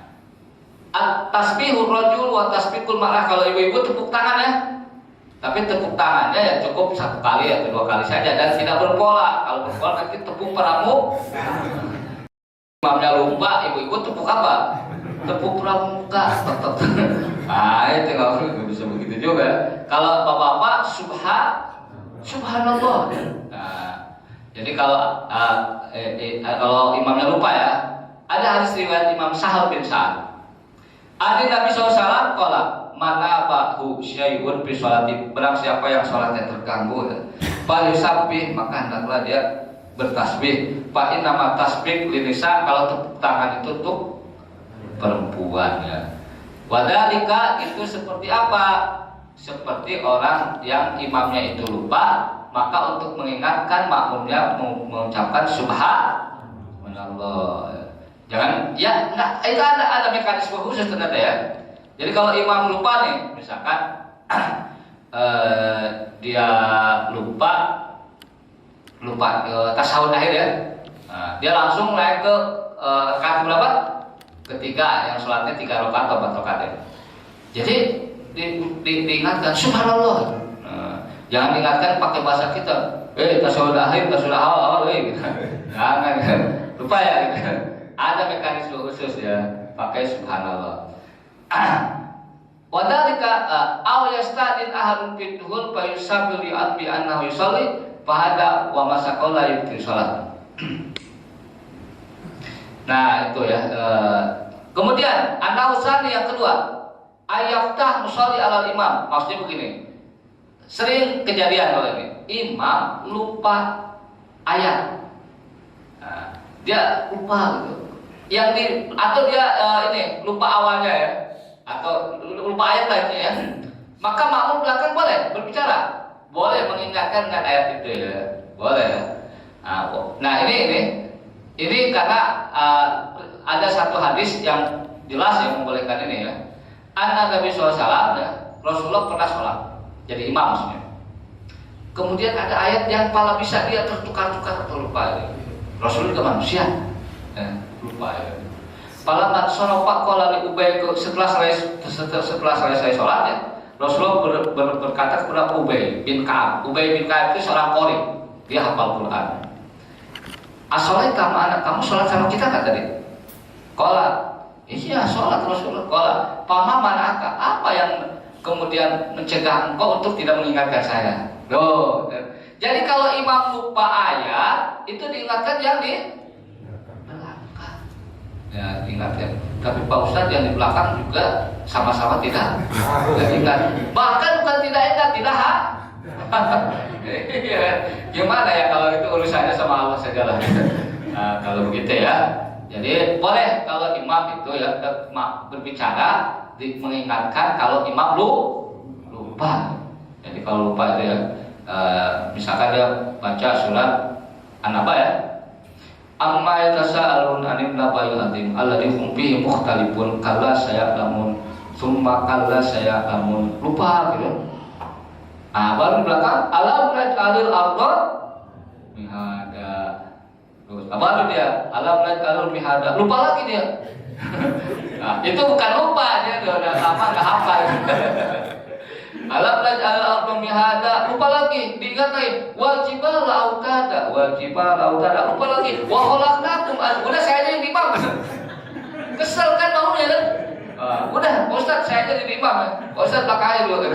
tasbihur rajul wa tasbihul mar'ah, kalau ibu-ibu tepuk tangan ya. Tapi tepuk tangannya ya cukup 1 kali atau 2 kali saja dan tidak berpola. Kalau berpola nanti tepuk pramuka. Imamnya lupa, ibu-ibu tepuk apa? Tepuk pramuka. Ah, itu nggak bisa begitu juga. Kalau bapak-bapak subhanallah. Nah, jadi kalau imamnya lupa ya, ada hadis riwayat Imam Sahal bin Sa'ad. Ada Nabi SAW qala mana bahu syai'un fi sholati, barang siapa yang sholatnya terganggu ya, fa yusabbih, maka hendaklah dia bertasbih. Fa inna ma tasbih linisa, kalau tepuk tangan itu untuk perempuan ya. Wadhalika itu seperti apa? Seperti orang yang imamnya itu lupa, maka untuk mengingatkan makmumnya mengucapkan subhanallah. Jangan ya, nah, itu ada mekanisme khusus ternyata ya. Jadi kalau imam lupa nih, misalkan dia lupa tasawuf akhir ya, nah, dia langsung naik ke rakaat berapa? Ketiga, yang sholatnya 3 rakaat atau 4 rakaat ya. Jadi diingatkan subhanallah. Jangan diingatkan pakai bahasa kita, tasawuf akhir, tasawuf awal, gitu. Jangan, lupa ya. Gitu. Ada mekanisme khusus ya, pakai subhanallah. Wadhalika aw yastadin ahadun fid duhur fa yusabihu bi annahu yusalli fa hada wa masaqala yubtil salat. Nah itu ya. Kemudian an-nausani yang kedua, ayaftah musalli alal imam. Maksudnya begini, sering kejadian kalau ini imam lupa ayat, nah, dia lupa gitu. Atau dia ini lupa awalnya ya, atau lupa ayat lainnya ya. Maka makmum belakang boleh berbicara, boleh mengingatkan dengan ayat itu ya, boleh. Nah ini karena ada satu hadis yang jelas yang membolehkan ini ya. Nabi SAW ya, Rasulullah pernah sholat jadi imam maksudnya. Kemudian ada ayat yang pala bisa dia tertukar-tukar atau lupa ya. Rasulullah juga manusia lupa ya. Pala mansorofa kolali Ubay setelah selesai sholat ya, Rasulullah berkata kepada Ubay bin Ka'ab. Ubay bin Ka'ab itu seorang qori, dia hafal Quran. Asolai kamu sholat sama kita kan tadi? Kola, iya sholat Rasulullah. Kola, pama manaka, apa yang kemudian mencegah engkau untuk tidak mengingatkan saya? Loh, jadi kalau imam lupa ayat itu diingatkan yang di belakang. Ya ingatkan. Tapi Pak Ustadz yang di belakang juga sama-sama tidak ingat. Bahkan bukan tidak ingat, tidak gimana ya kalau itu urusannya sama Allah saja lah. Nah, kalau begitu ya. Jadi boleh kalau imam itu ya berbicara mengingatkan kalau imam lupa. Jadi kalau lupa itu ya, misalkan dia baca surat An-Naba ya, amma yatasaalun 'anil naba'il 'adzim alladzi hum fihi mukhtalifun kalla saya'lamun summa kalla saya'lamun, lupa gitu. Baru di belakang alam naj'alil arda mihada. Terus baru dia alam naj'alil mihada, lupa lagi dia. Nah, itu bukan lupa, dia udah lama enggak hafal. Alam naj'alil arda mihada, lupa lagi, diingat lagi. Wal jibala autada, lupa lagi. Wa khalaqnakum, udah saya jadi imam. Kesel kan maunya kan? Udah, Ustaz saya jadi imam. Ustaz pakai dulu.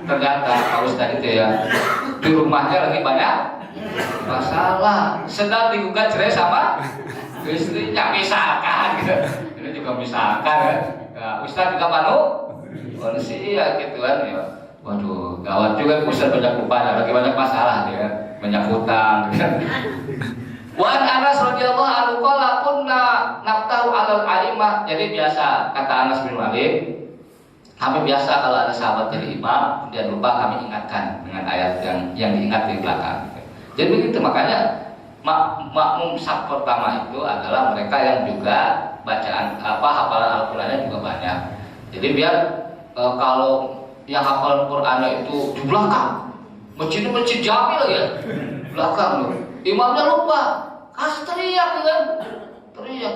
Ternyata Pak Ustadz itu ya di rumahnya lagi banyak masalah, sedang digugat cerai sama istrinya misalkan gitu. Ini juga misalkan ya. Ustadz juga manusia gitu kan ya. Waduh, gawat juga Ustadz banyak lupanya, lagi banyak masalah dia, banyak hutang gitu. Wan Anas radhiyallahu anhu qala kunna naftahu alal alimah. Jadi biasa kata Anas bin Malik, kami biasa kalau ada sahabat jadi imam dia lupa, kami ingatkan dengan ayat yang diingat di belakang. Jadi begitu, makanya makmum saf pertama itu adalah mereka yang juga bacaan hafalan Al-Qur'annya juga banyak. Jadi biar kalau yang hafalan Qur'annya itu di belakang, masjid jamil ya, belakang loh. Imamnya lupa, kasih teriak kan, teriak.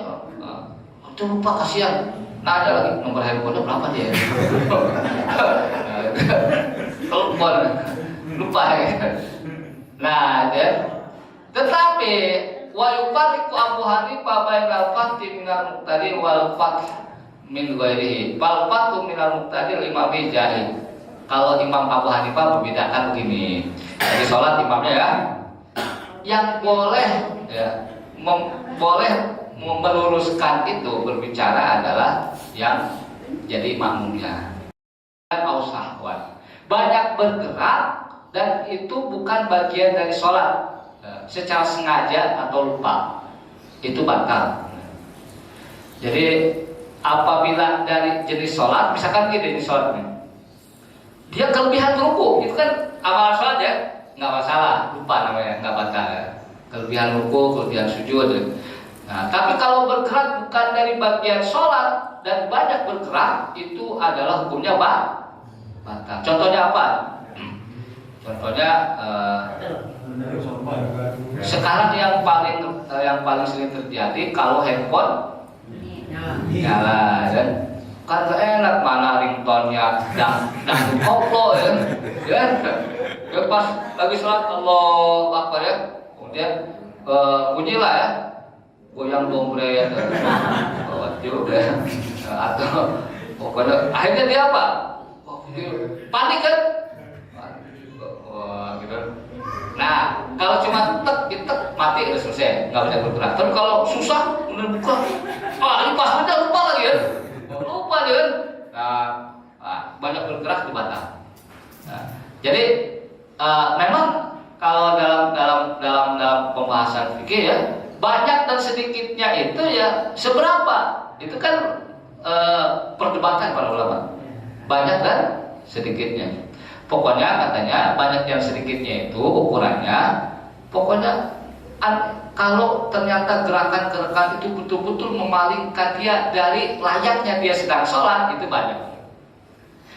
Itu lupa kasihan. Nah ada lagi nomor handphonenya berapa dia? Lupa ya. Nah, tetapi wa yufariqu Abu Hanifah bainal fathi minal muqtadi wal fath min ghairihi. Fal fathu minal muqtadi imami jahil. Kalau Imam Abu Hanifah membedakan begini. Jadi sholat imamnya ya, yang boleh ya, boleh meluruskan itu berbicara adalah yang jadi makmumnya. Banyak bergerak dan itu bukan bagian dari sholat, secara sengaja atau lupa itu batal. Jadi apabila dari jenis sholat, misalkan gini di sholat ini, dia kelebihan ruku, itu kan amalan sholat ya, nggak masalah, lupa namanya, nggak batal ya. Kelebihan ruku, kelebihan sujud. Ya. Nah, tapi kalau bergerak bukan dari bagian sholat dan banyak bergerak, itu adalah hukumnya batal. Contohnya apa? Contohnya sekarang yang paling sering terjadi kalau handphone nyala kan, karena enak mana ringtone-nya dan koplo ya, ya pas lagi sholat Allah Akbar ya, kemudian bunyilah ya, goyang dompet, juga atau pokoknya akhirnya dia apa? Panik kan? Gitu. Nah, kalau cuma tek mati udah selesai, nggak bisa bergerak. Tapi kalau susah, udah buka, ini passwordnya lupa lagi ya, lupa dia kan. Nah, banyak bergerak di batal. Nah, jadi memang kalau dalam pembahasan fikih ya, banyak dan sedikitnya itu ya seberapa, itu kan perdebatan para ulama. Banyak dan sedikitnya. Pokoknya katanya banyak yang sedikitnya itu ukurannya, pokoknya kalau ternyata gerakan-gerakan itu betul-betul memalingkan dia dari layaknya dia sedang sholat, itu banyak.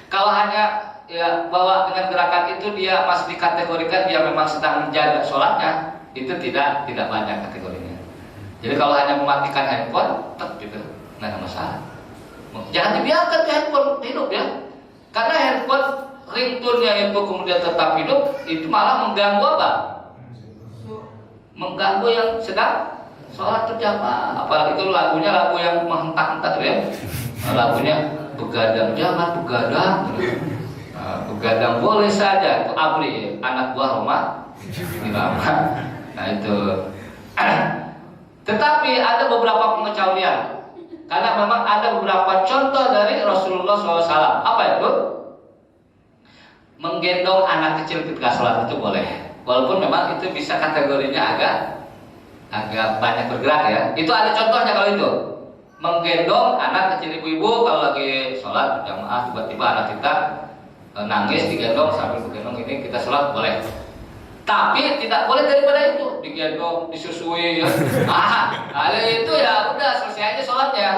Kalau hanya ya bahwa dengan gerakan itu dia masih dikategorikan dia memang sedang menjaga sholatnya, itu tidak banyak kategorinya. Jadi kalau hanya mematikan handphone, gitu, nggak ada masalah. Jangan dibiarkan handphone hidup ya, karena handphone ringtone-nya itu kemudian tetap hidup, itu malah mengganggu apa? Mengganggu yang sedang sholat berjamaah. Apalagi itu lagu yang menghentak-hentak ya. Lagunya begadang, jangan begadang. Begadang boleh saja, itu Abri, anak buah Roma. Nah itu. Tetapi ada beberapa pengecualian, karena memang ada beberapa contoh dari Rasulullah SAW. Apa itu? Menggendong anak kecil ketika sholat itu boleh, walaupun memang itu bisa kategorinya agak banyak bergerak ya. Itu ada contohnya kalau itu menggendong anak kecil ibu-ibu kalau lagi sholat berjamaah, tiba-tiba anak kita nangis digendong sambil digendong ini kita sholat boleh. Tapi tidak boleh daripada itu digendong, disusui ya. Ada itu ya udah selesai aja sholatnya,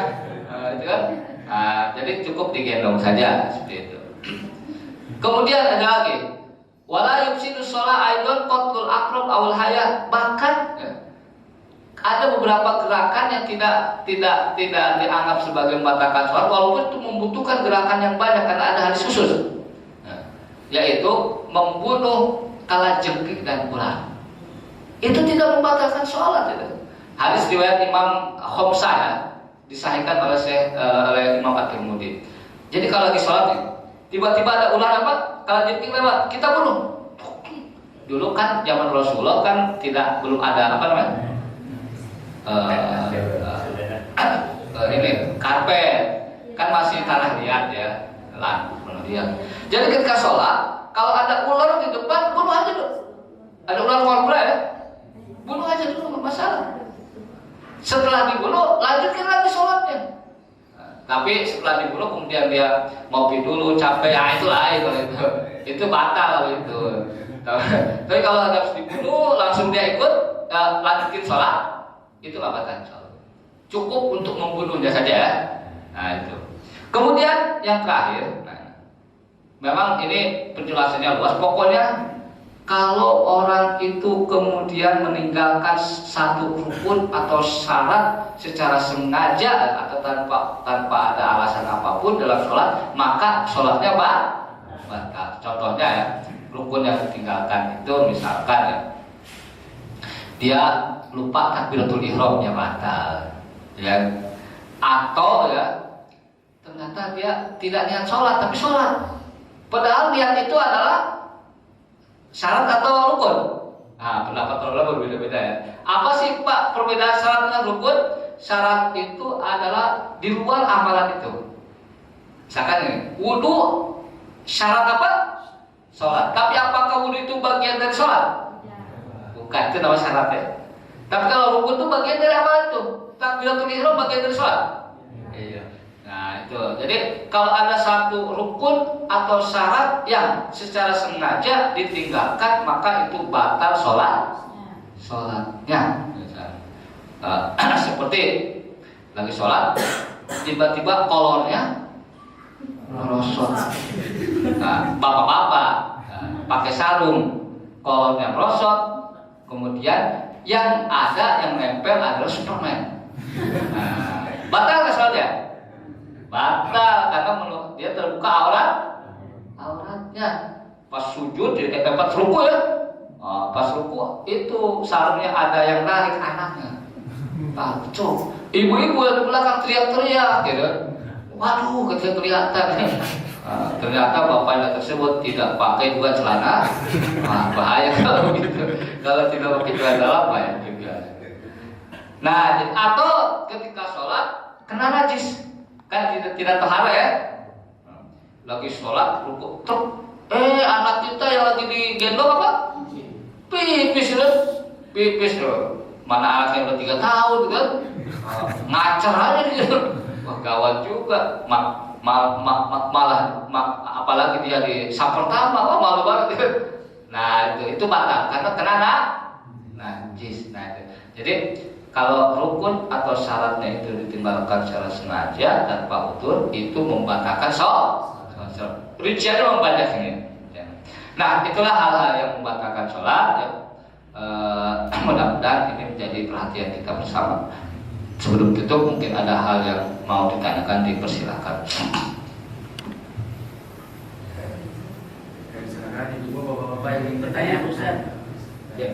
itu kan. Jadi cukup digendong saja seperti itu. Kemudian ada lagi, wala yufsidu shalah aidon qatlul aqrab awal hayat. Bahkan ada beberapa gerakan yang tidak dianggap sebagai membatalkan sholat, walaupun itu membutuhkan gerakan yang banyak karena ada hadis khusus, yaitu membunuh kalajengking dan ular. Itu tidak membatalkan sholat. Itu hadis riwayat Imam Khomsah ya, disahihkan oleh Imam At-Tirmidzi. Jadi kalau lagi sholat tiba-tiba ada ular apa? Kalajengking lewat, kita bunuh. Dulu kan zaman Rasulullah kan belum ada apa namanya? Ini karpet, kan masih tanah liat ya, tanah liat. Jadi ketika sholat, kalau ada ular di depan, bunuh aja dulu. Ada ular kobra ya, bunuh aja dulu, nggak masalah. Setelah dibunuh, lanjutkan lagi sholatnya. Tapi setelah dibunuh kemudian dia ngopi dulu, capek, ya itu lain kalau itu batal itu. Tapi kalau habis dibunuh langsung dia ikut lanjutin sholat, itu nggak batal sholat. Cukup untuk membunuhnya saja ya. Nah itu. Kemudian yang terakhir, memang ini penjelasannya luas. Pokoknya kalau orang itu kemudian meninggalkan satu rukun atau syarat secara sengaja atau tanpa ada alasan apapun dalam sholat, maka sholatnya batal. Contohnya ya, rukun yang ditinggalkan itu misalkan ya, dia lupa takbiratul ihramnya batal, ya. Atau ya ternyata dia tidak niat sholat tapi sholat, padahal niat itu adalah syarat atau rukun. Nah, pendapat ulama berbeda-beda ya. Apa sih Pak perbedaan syarat dengan rukun? Syarat itu adalah di luar amalan itu. Misalkan ini, wudu syarat apa? Sholat. Tapi apakah wudu itu bagian dari sholat? Bukan, itu nama syarat ya. Tapi kalau rukun itu bagian dari amalan itu. Takbiratul ihram bagian dari sholat. itu. Jadi kalau ada satu rukun atau syarat yang secara sengaja ditinggalkan, maka itu batal sholatnya. Seperti lagi sholat, tiba-tiba kolornya merosot. Nah, bapak-bapak pakai sarung, kolornya merosot, kemudian yang ada yang nempel adalah Superman. Batal nggak sholatnya? Batal, karena menurut dia terbuka auratnya. Pas sujud, pas ruku ya, pas ruku itu sarungnya ada yang narik anaknya. Cok, ibu-ibu yang di belakang teriak-teriak, gitu. Waduh, kecil kelihatan nih. Ternyata bapaknya tersebut tidak pakai juga celana. Bahaya kalau gitu. Kalau tidak pakai celana dalam, bahaya juga. Nah, atau ketika sholat kena najis, kan tidak tohara ya. Lagi sholat, ruku, anak kita yang lagi digendong apa? Pipis loh. Mana anak yang udah 3 tahun kan? Ngacar aja gitu. Wah, gawat juga. Malah apalagi dia di sap pertama, wah malu banget gitu. Nah, itu batal karena kena najis. Nah, itu. Jadi kalau rukun atau syaratnya itu ditinggalkan secara sengaja tanpa udzur, itu membatalkan sholat. Rinciannya membanyak ini. Nah, itulah hal-hal yang membatalkan sholat. Ya. Mudah-mudahan ini menjadi perhatian kita bersama. Sebelum tutup mungkin ada hal yang mau ditanyakan, dipersilakan.
Silakan ibu bapak-bapak yang ingin bertanya, Ustaz.
Ya,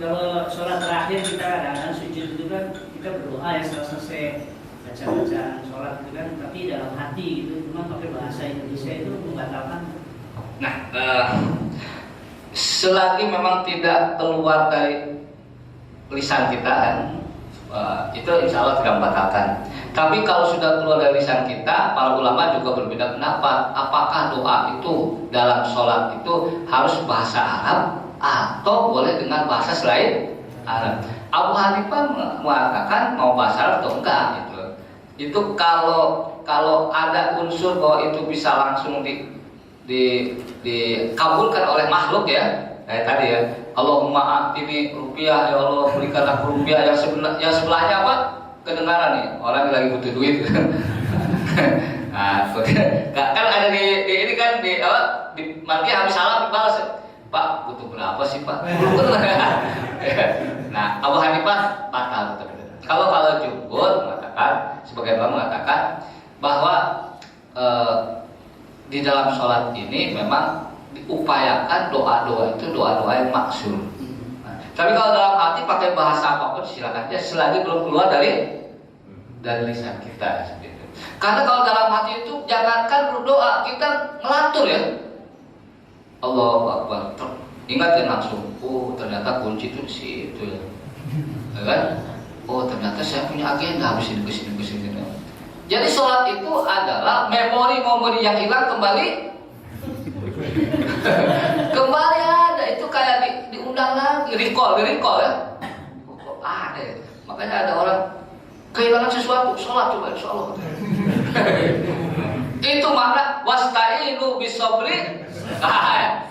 kalau sholat terakhir kita kadang-kadang sujud itu kan kita berdoa ya setelah selesai bacaan sholat itu kan, tapi dalam hati gitu, cuma pakai bahasa Indonesia itu membatalkan.
Nah, selagi memang tidak keluar dari lisan kita, itu insya Allah tidak membatalkan. Tapi kalau sudah keluar dari lisan kita, para ulama juga berbeda pendapat. Apakah doa itu dalam sholat itu harus bahasa Arab atau boleh dengan bahasa selain Arab? Abu Hanifah mengatakan mau bahasa Arab atau enggak gitu. Itu kalau ada unsur bahwa itu bisa langsung dikabulkan oleh makhluk ya. Kayak tadi ya, Allahumma atini rupiah, ya Allah berikan aku rupiah, yang sebelahnya apa? Kedengaran nih, orang lagi butuh duit. Nah, kan ada di ini kan di mati habis salam dibalas, Pak butuh berapa sih Pak? Nah, Abu Hanifah batal. Kalau jumhur mengatakan, sebagian orang mengatakan bahwa di dalam sholat ini memang diupayakan doa-doa itu doa-doa yang maksur. Nah, tapi kalau dalam hati pakai bahasa apapun silakan aja, selagi belum keluar dari lisan kita. Gitu. Karena kalau dalam hati itu jangankan berdoa, kita ngelantur ya. Allahu Akbar. Ingat ya langsung. Oh ternyata kunci itu di situ ya. Kan? Oh ternyata saya punya agenda habis ini kesini. Jadi sholat itu adalah memori-memori yang hilang kembali ada. Itu kayak diundang lagi, recall ya. Kok ada ya? Makanya ada orang kehilangan sesuatu, sholat coba insya Allah. Itu makna wasta'inu bisabri.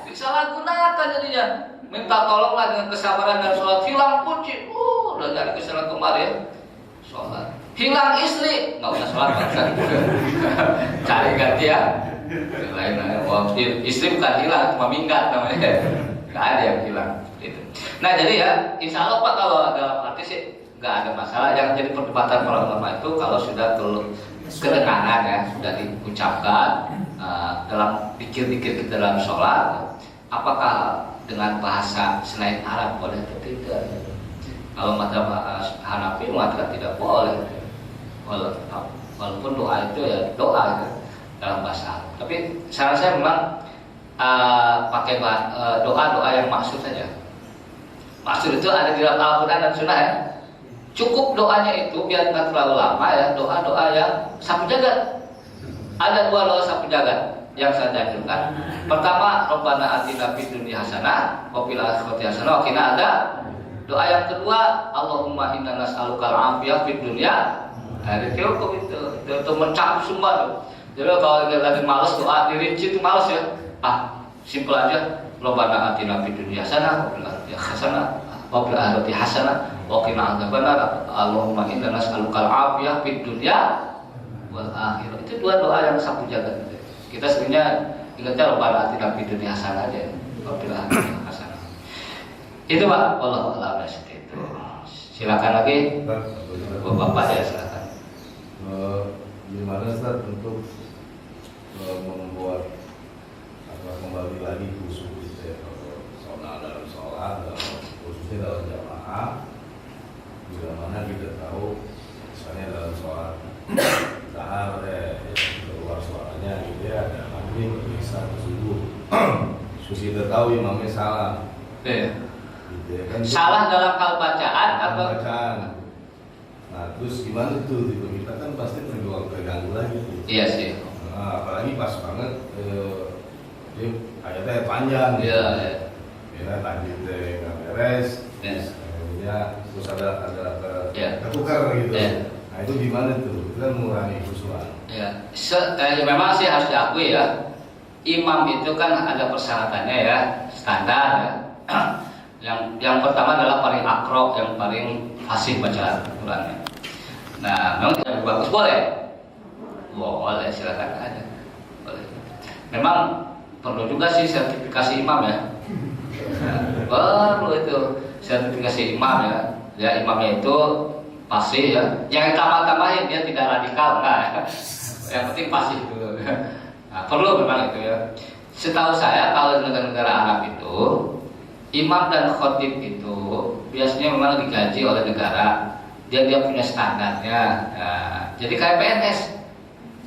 Disalahgunakan jadinya. Minta tolonglah dengan kesabaran dan sholat. Hilang kunci, udah cari kesalahan kembali ya. Sholat. Hilang istri, nggak usah sholat kan? Cari ganti ya. Lain, istri bukan hilang, cuma minggat namanya. Nggak ada yang hilang. Gitu. Nah jadi ya, insya Allah Pak kalau dalam arti sih nggak ada masalah. Yang jadi perdebatan para ulama itu kalau sudah kedengaran ya, sudah diucapkan dalam pikir-pikir kita dalam sholat, apakah dengan bahasa selain Arab boleh atau tidak? Kalau mazhab Hanafi mengatakan tidak boleh, walaupun doa itu ya doa gitu, dalam bahasa Arab. Tapi saran saya memang pakai doa-doa yang maksud saja. Maksud itu ada di dalam Al-Quran dan Sunnah ya. Cukup doanya itu biar nggak terlalu lama ya. Doa-doa yang sapu jagat. Ada 2 doa sapu jagat yang saya anjurkan. Pertama, Rabbana atina fid dunya hasanah wa fil akhirati hasanah wa qina adzabannar. Doa yang kedua, Allahumma inna nas'alukal afiyah fid dunya. Hari cukup itu mencakup semua tuh. Jadi kalau lagi malas doa dirinci itu malas ya. Simpel aja. Rabbana atina fid dunya hasanah wa fil akhirati hasanah wa fil akhirati hasanah wa qina adzabannar. Allahumma inna nas'alukal afiyah fid dunya wal akhirah. Itu dua doa yang sapu jagat. Kita sebenarnya ingatnya Rabbana atina fid dunya hasanah aja. Wa fil akhirati hasanah. Itu Pak, wallahu a'lam seperti itu. Silakan lagi. Bapak ya silakan.
Gimana Ustaz untuk membuat kembali lagi khusyuk dalam sholat, khususnya dalam jamaah, bila mana kita tahu misalnya dalam sholat dahar keluar suaranya gitu ya, ada maghrib, isya, subuh, terus kita tahu imamnya salah, gitu ya kan?
Salah dalam hal bacaan atau
bacaan. Nah terus gimana tuh? Gitu. Kita kan pasti terganggu lagi. Gitu.
Iya sih.
Nah, apalagi pas banget dia ayatnya panjang.
Iya.
Ya, lanjutnya nggak beres.
Yes.
Terus ada ketukar gitu.
Yeah.
Nah itu gimana tuh? Itu kan mengurangi khusyuan.
Ya, memang sih harus diakui ya. Imam itu kan ada persyaratannya ya, standar ya. Yang pertama adalah paling akrab, yang paling fasih baca Al-Qur'annya. Nah, memang yang bagus boleh, silakan aja, boleh. Memang perlu juga sih sertifikasi imam ya. Perlu itu sertifikasi imam ya. Ya imamnya itu fasih ya. Yang tambah-tambahin dia tidak radikal, nah. Yang penting fasih dulu. Nah, perlu memang itu ya. Setahu saya kalau negara-negara Arab itu imam dan khotib itu biasanya memang digaji oleh negara. Dia punya standarnya. Nah, jadi kayak PNS,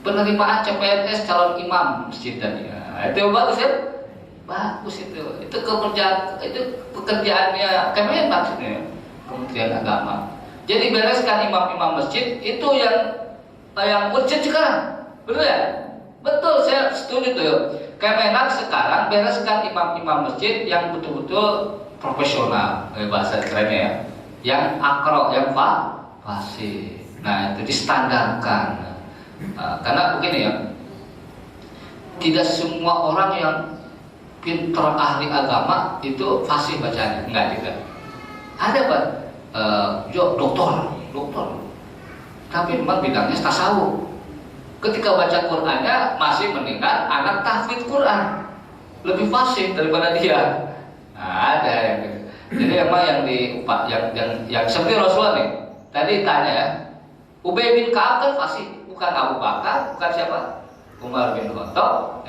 penerimaan CPNS calon imam masjid tadi. Nah, itu bagus ya, bagus itu. Itu pekerjaannya Kementerian maksudnya, Kementerian Agama. Jadi bereskan imam-imam masjid itu yang urgent sekarang, betul ya? Betul, saya setuju tuh. Kemenak sekarang bereskan imam-imam masjid yang betul-betul profesional, bahasa kerennya ya, yang akro, yang fasih. Nah itu distandarkan. Karena begini ya, tidak semua orang yang pintar ahli agama itu fasih bacanya, enggak juga. Ada Pak, doktor, tapi memang bidangnya tasawuf. Ketika baca Qur'annya masih mendingan anak tahfidz Qur'an, lebih fasih daripada dia. Nah, ada yang gitu. Jadi emang yang seperti Rasulullah nih. Tadi tanya ya, Ubay bin Ka'ab kan fasih, bukan Abu Bakar, bukan siapa? Umar bin Khattab,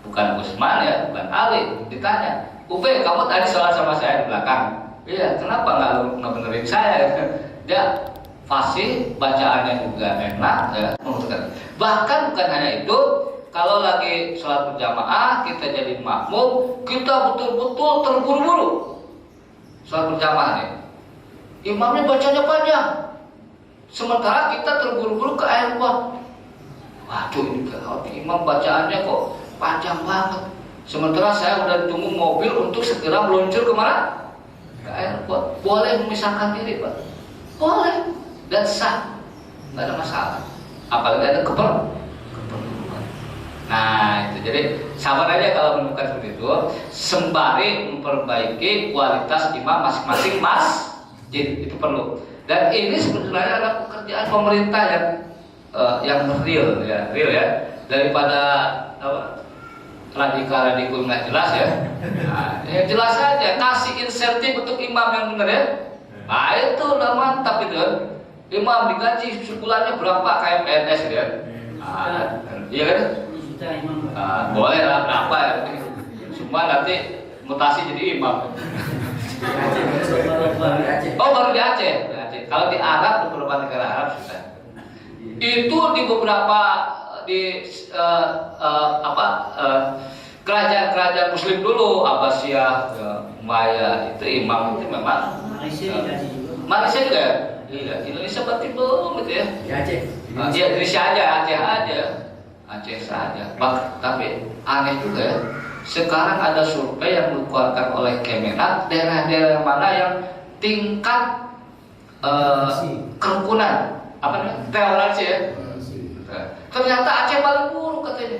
bukan Utsman ya, bukan Ali. Ditanya, Ubay kamu tadi sholat sama saya di belakang. Iya, kenapa nggak benerin saya? Dia fasih, bacaannya juga enak ya. Bahkan bukan hanya itu, kalau lagi sholat berjamaah kita jadi makmum, kita betul-betul terburu-buru sholat berjamaah nih. Imamnya bacanya panjang, sementara kita terburu-buru ke airport. Waduh, ini imam bacaannya kok panjang banget. Sementara saya udah tunggu mobil untuk segera meluncur kemana? Ke airport. Boleh memisahkan diri Pak? Boleh, dan sah, nggak ada masalah. Apalagi ada keperluan. Nah itu, jadi sabar aja kalau menemukan seperti itu, sembari memperbaiki kualitas imam masing-masing masjid, itu perlu. Dan ini sebenarnya ada pekerjaan pemerintah yang real ya, daripada radikal nggak jelas ya. Nah, yang jelas aja, kasih insentif untuk imam yang benar ya. Nah itu udah mantap itu. Imam digaji sebulannya berapa kayak PNS ya? Iya kan? Boleh lah berapa ya? Semua nanti mutasi jadi imam. Oh baru di Aceh. Kalau di Arab, beberapa negara Arab sudah. Itu di beberapa kerajaan-kerajaan Muslim dulu, Abbasiyah, Umayyah, itu imam itu memang. Malaysia juga ya? Iya, Indonesia berarti belum gitu ya?
Di Aceh.
Iya, Indonesia aja, Aceh saja. Tapi aneh juga ya. Sekarang ada survei yang dikeluarkan oleh Kemenak, daerah-daerah mana yang tingkat kerukunan, apa namanya, toleransi ya. Ternyata Aceh paling buruk katanya.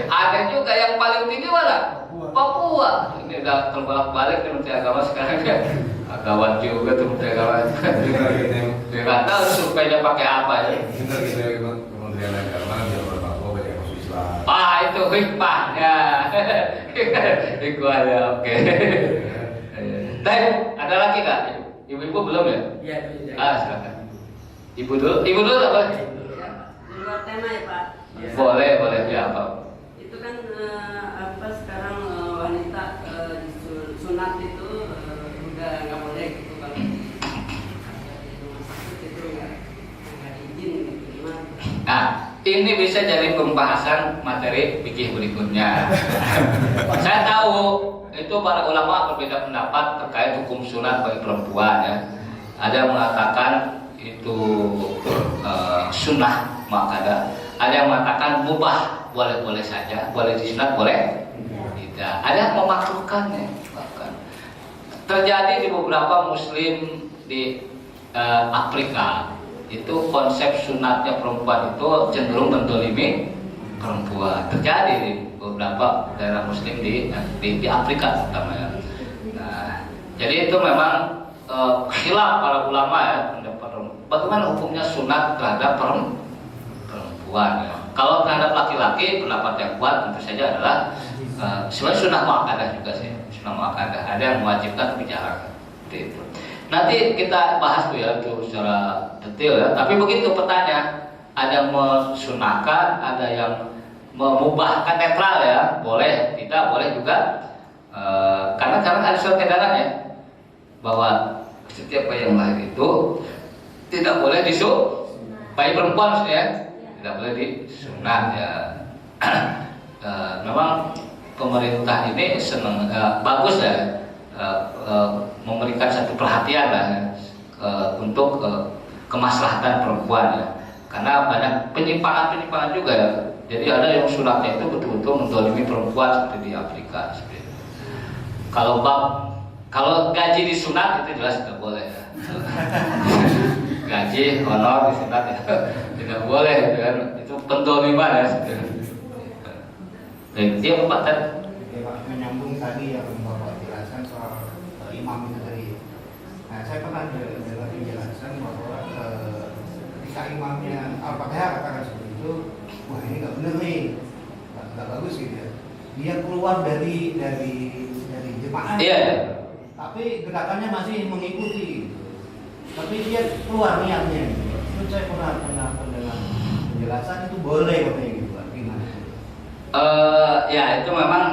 Ada juga yang paling tinggi mana? Papua. Ini udah terbolak-balik nih Menteri Agama sekarang ya. Agawat juga tuh Menteri Agama. Dia nggak tahu supaya pakai apa ya.
Kita Kementerian Agama biar Papua banyak masuk Islam.
Itu hikmahnya. Hikmahnya oke. Dan ada lagi nggak? Ibu-ibu belum ya?
Iya, itu.
Silakan. Ibu dulu apa?
Di luar tema ya Pak.
Ya.
Boleh ya apa?
Itu kan sekarang wanita sunat itu udah nggak boleh gitu kalau di rumah sakit itu nggak izin gitu gimana?
Nah, ini bisa jadi pembahasan materi fikih berikutnya. Saya tahu itu para ulama berbeda pendapat terkait hukum sunat bagi perempuan ya. Ada yang mengatakan itu sunnah muakkadah, ada yang mengatakan mubah, boleh-boleh saja, boleh disunat, boleh tidak. Ada yang memakruhkannya bahkan. Terjadi di beberapa muslim di Afrika. Itu konsep sunatnya perempuan itu cenderung mendolimi perempuan. Terjadi di beberapa daerah muslim di Afrika terutama ya. Nah, jadi itu memang khilaf para ulama ya, bagaimana hukumnya sunat terhadap perempuan ya. Kalau terhadap laki-laki pendapat yang kuat tentu saja adalah sebenarnya sunnah muakkadah juga sih, sunnah muakkadah. Ada yang mewajibkan tapi jarang. Itu. Nanti kita bahas tuh ya itu secara detail ya. Tapi begitu petanya, ada yang mensunahkan, ada yang memubahkan, netral ya, boleh, tidak boleh juga. Karena ada surat edaran ya bahwa setiap bayi yang lahir itu tidak boleh bayi perempuan maksudnya tidak boleh disunat ya. Memang pemerintah ini senang, bagus ya, memberikan satu perhatian lah untuk kemaslahatan perempuan ya. Karena banyak penyimpangan juga ya. Jadi ada yang sunatnya itu betul-betul mendolimi perempuan seperti di Afrika. Kalau gaji disunat itu jelas tidak boleh ya. Gaji honor disunat ya tidak boleh gitu kan. Itu pendoliman ya. Baik, dia Pak tadi.
Menyambung tadi yang Bapak jelaskan soal imam itu tadi. Nah, saya pernah dengar penjelasan bahwa ketika imamnya Al-Fatihah katakan seperti itu, wah ini nggak benar nih, nggak bagus gitu ya. Dia keluar dari jemaah.
Iya.
Tapi gerakannya masih mengikuti. Tapi dia keluar niatnya. Itu saya pernah mendengar penjelasan itu boleh katanya gitu. Gimana?
Ya itu memang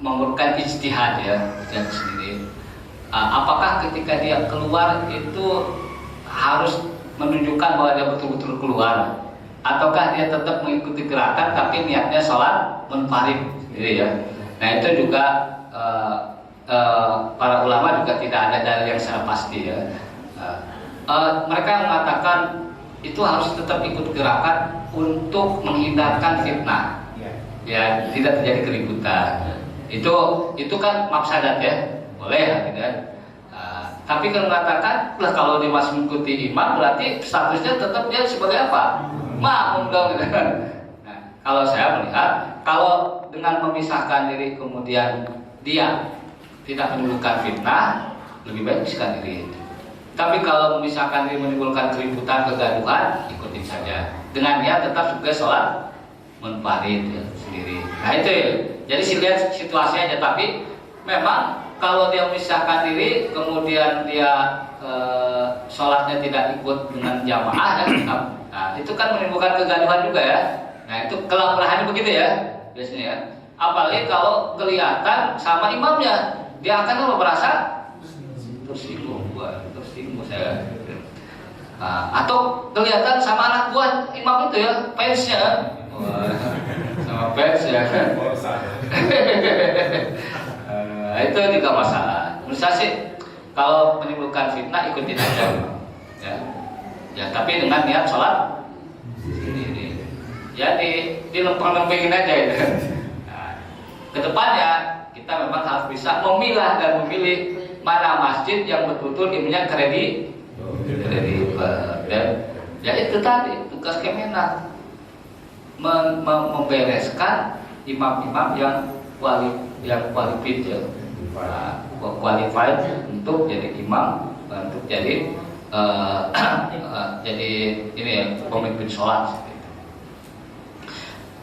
memerlukan ijtihad ya sendiri. Apakah ketika dia keluar itu harus menunjukkan bahwa dia betul-betul keluar, ataukah dia tetap mengikuti gerakan tapi niatnya sholat munfarid sendiri ya. Nah itu juga para ulama juga tidak ada dalil yang secara pasti ya. Mereka mengatakan itu harus tetap ikut gerakan untuk menghindarkan fitnah, ya tidak terjadi keributan. Itu kan mafsadat ya, boleh tidak. Tapi kalau mengatakan lah kalau dia masih mengikuti imam berarti statusnya tetap dia sebagai apa? Makmum dong. Nah, kalau saya melihat kalau dengan memisahkan diri kemudian dia tidak menimbulkan fitnah, lebih baik memisahkan diri. Tapi kalau memisahkan diri menimbulkan keributan, kegaduhan, ikutin saja. Dengan dia tetap juga sholat munfarid ya, sendiri. Nah itu ya. Jadi lihat situasinya aja. Tapi memang kalau dia memisahkan diri, kemudian dia sholatnya tidak ikut dengan jamaah, nah itu kan menimbulkan kegaduhan juga ya. Nah itu kelambarahannya begitu ya biasanya ya. Apalagi kalau kelihatan sama imamnya, dia akan merasa tersinggung saya. Atau kelihatan sama anak buah imam itu ya, fansnya. Sama fans ya. Itu juga masalah. Menurut saya sih kalau menimbulkan fitnah ikutin aja, ya tapi dengan niat sholat sendiri. Ya di lempeng-lempengin aja itu. Nah, kedepannya kita memang harus bisa memilah dan memilih mana masjid yang betul-betul imamnya kredibel. Dan ya itu tadi tugas Kemenak membereskan imam-imam yang qualified ya, qualified untuk jadi imam, untuk jadi jadi ini ya, pemimpin sholat.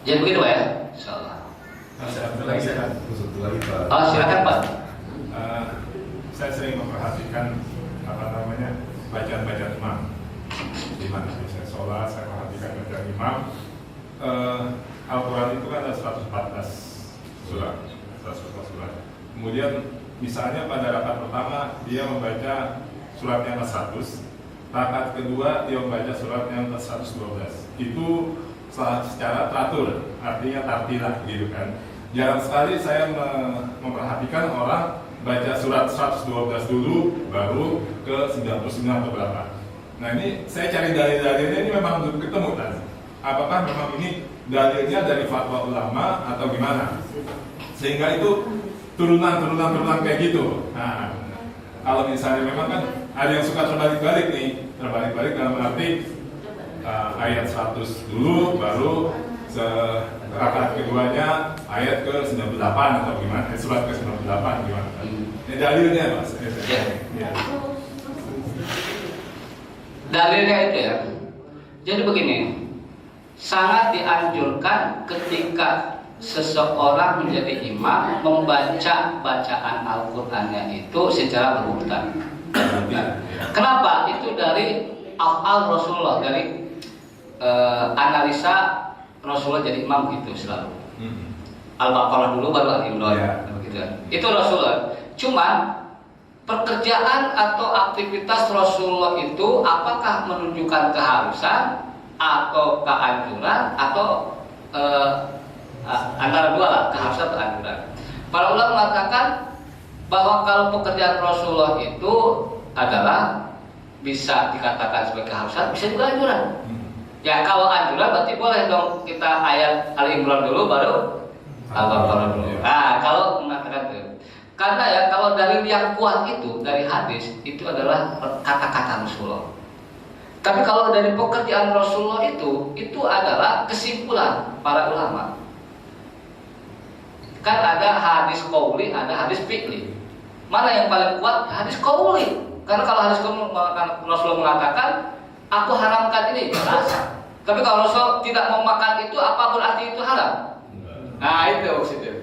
Jadi begitu ya, insyaallah.
Satu lagi Pak.
Oh, silakan Pak.
Saya sering memperhatikan bacaan-bacaan imam. Di mana saya sholat, saya perhatikan bacaan imam. Al-Quran itu kan ada 114 surat. Kemudian misalnya pada rakaat pertama dia membaca surat yang ke-100, rakaat kedua dia membaca surat yang ke-112. Itu secara teratur, artinya tartilah gitu kan. Jarang sekali saya memperhatikan orang baca surat 112 dulu baru ke 99 atau berapa. Nah ini saya cari dalil-dalilnya ini memang belum ketemu kan. Apakah memang ini dalilnya dari fatwa ulama atau gimana? Sehingga itu turunan kayak gitu. Nah, kalau misalnya memang kan ada yang suka terbalik-balik nih, terbalik-balik dalam arti ayat 100 dulu baru rakaat keduanya ayat ke-98 atau gimana, surat ke-98 gimana? Ini dalilnya Mas. Ya.
Dalilnya itu ya. Jadi begini, sangat dianjurkan ketika seseorang menjadi imam membaca bacaan Al-Qur'annya itu secara berurutan. Kenapa? Itu dari af'al Rasulullah, dari analisa Rasulullah jadi imam gitu selalu. Al-Baqarah dulu baru Al-Imran begitu. Itu Rasulullah. Cuman pekerjaan atau aktivitas Rasulullah itu apakah menunjukkan keharusan atau keanjuran atau antara dua lah, keharusan atau anjuran. Para ulama mengatakan bahwa kalau pekerjaan Rasulullah itu adalah bisa dikatakan sebagai keharusan, bisa juga anjuran. Ya kalau anjuran berarti boleh dong kita ayat Al-Imran dulu baru Al-Baqarah dulu. Nah kalau mengatakan itu, karena ya kalau dalil yang kuat itu dari hadis itu adalah kata-kata Rasulullah. Tapi kalau dari pekerjaan Rasulullah itu adalah kesimpulan para ulama. Kan ada hadis qauli, ada hadis fi'li. Mana yang paling kuat? Hadis qauli. Karena kalau hadis qauli Rasulullah mengatakan aku haramkan ini jelas. Tapi kalau Rasul tidak mau makan itu, apa berarti itu haram? Nah itu maksudnya.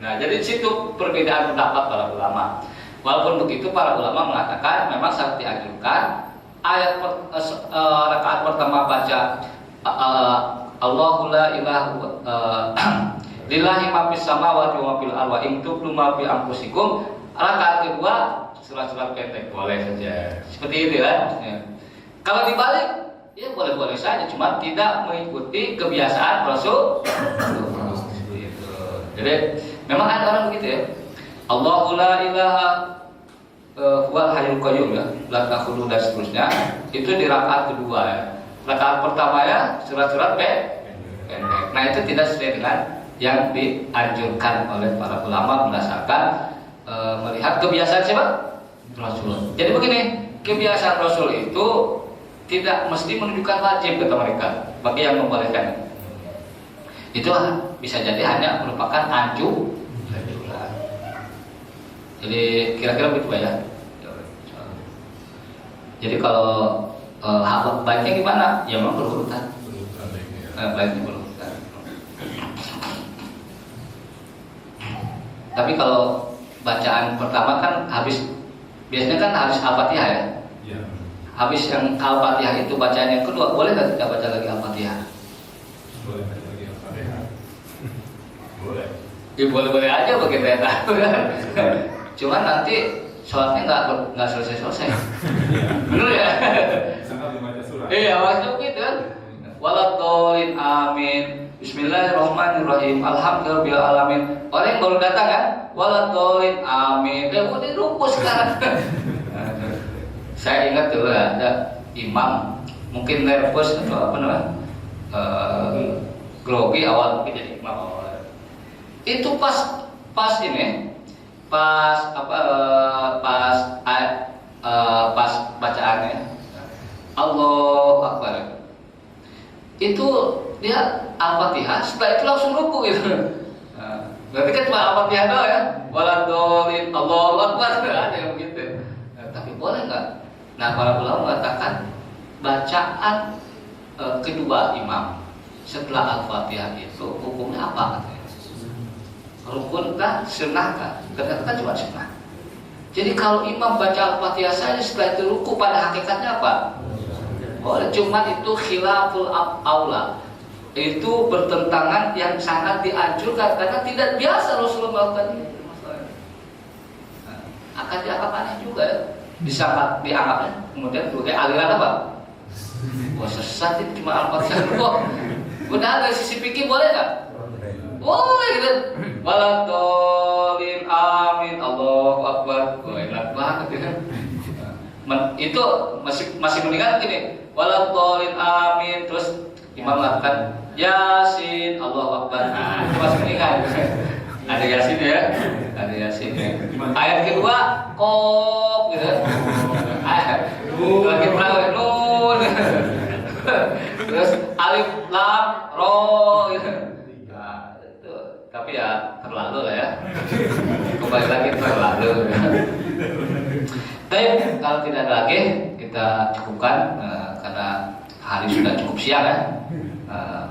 Nah jadi situ perbedaan pendapat para ulama. Walaupun begitu para ulama mengatakan memang sangat dianjurkan ayat rakaat pertama baca Allahu la ilaha lillahi ma fis samawati wa fil ardi wa in tubdu ma fi anfusikum. Rakaat kedua surat-surat pendek boleh saja. Seperti itu kan. Ya. Kalau dibalik, ya boleh-boleh saja, cuma tidak mengikuti kebiasaan Rasul. Jadi memang ada orang begitu ya. Allahu la ilaha huwal hayyul qayyum ya, la ta'khudhuhu dan seterusnya. Itu di rakaat kedua ya. Rakaat pertama ya surat-surat pendek. Nah itu tidak sesuai dengan yang dianjurkan oleh para ulama berdasarkan melihat kebiasaan siapa? Rasul. Jadi begini, kebiasaan Rasul itu tidak mesti menunjukkan wajib kata mereka bagi yang membolehkan. Itu bisa jadi hanya merupakan anjuran. Jadi kira-kira begitu ya. Jadi kalau baiknya gimana? Ya memang berurutan. Baiknya berurutan. Tapi kalau bacaan pertama kan biasanya kan habis Al-Fatihah ya. Habis yang Al-Fatihah itu bacaan yang kedua, boleh nggak kita baca lagi Al-Fatihah?
Boleh baca lagi Al-Fatihah. Boleh.
Ya boleh-boleh aja bagi saya tahu kan. Cuman nanti sholatnya nggak selesai. Benar ya?
Sangat dibaca surat.
Iya maksudnya gitu kan. Waladhdallin amin. Bismillahirrahmanirrahim. Alhamdulillahirabbil alamin. Orang yang baru datang kan, waladhdallin amin. Udah rukus sekarang. Saya ingat dulu ada imam mungkin nervous atau apa namanya grogi awal jadi imam awal. Itu pas pas pas bacaannya Allahu Akbar itu dia Al-Fatihah, setelah itu langsung ruku gitu. Berarti kan cuma Al-Fatihah doang ya, waladhdallin Allahu Akbar, ada yang begitu. Tapi boleh nggak? Nah, para ulama mengatakan bacaan kedua imam setelah Al-Fatihah itu hukumnya apa? Rukun kah? Sunnah kah? Ternyata kan cuma sunnah. Jadi kalau imam baca Al-Fatihah saja setelah itu ruku, pada hakikatnya apa? Boleh, cuma itu khilaful aula. Itu bertentangan yang sangat dianjurkan karena tidak biasa Rasulullah melakukan ini. Nah, akan dianggap aneh juga ya. Dianggapnya kemudian sebagai aliran apa? Wah, sesat itu cuma Al-Fatihah kok. Benar dari sisi fikih boleh nggak? Boleh gitu. Waladhdallin amin Allahu Akbar. Wah, enak banget ya. Itu masih mendingan gini. Waladhdallin amin terus imam mengatakan Yasin Allahu Akbar. Nah, itu masih mendingan. Ada Yasin ya. Ada Yasin ya. Ayat kedua Qaf gitu. Lagi perawi Nun. Terus alif lam ro gitu. Nah, itu tapi ya terlalu lah ya. Kembali lagi terlalu. Baik, kalau tidak ada lagi kita cukupkan karena hari sudah cukup siang ya.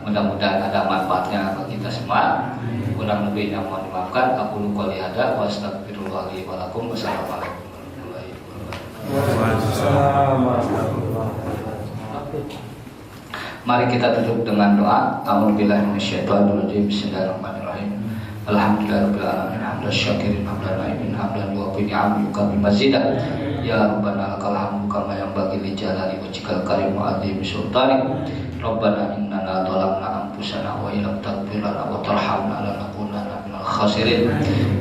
Mudah-mudahan ada manfaatnya bagi kita semua. Kurang lebihnya mohon dimaafkan. Aku qouli hada wa astaghfirullah li wa lakum. Wassalamualaikum warahmatullahi wabarakatuh. Mari kita tutup dengan doa. A'udzubillahi minasyaitonir rajim. Bismillahirrahmanirrahim. Alhamdulillahirabbil alamin. Hamdan syakirin hamdan naimin hamdan yuwafi ni'amika bimazidah. Ya Rabbana lakal hamdu kama yanbaghi li jalali wajhikal karim wa azimi sultanik. Rabbana innana zalamna anfusana wa illam taghfir lana wa tarhamna lanakunanna minal khasirin.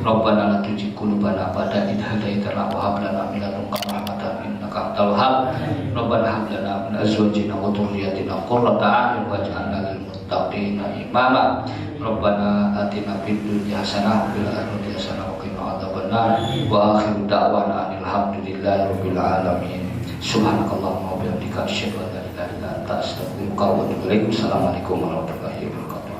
Rabbana la tuzigh qulubana ba'da idh hadaitana wa hab lana min ladunka rahmatan innaka antal wahhab. Rabbana hab lana min azwajina wa dhurriyyatina qurrata a'yun waj'alna lil muttaqina imama. Rabbana atina fid dunya hasanah wa fil akhirati hasanah wa qina adzabannar. Wa akhiru da'wana alhamdulillahi rabbil alamin. Subhanakallahumma wa bihamdika asyhadu an la ilaha illa anta astaghfiruka wa atubu ilaik. Assalamualaikum warahmatullahi wabarakatuh.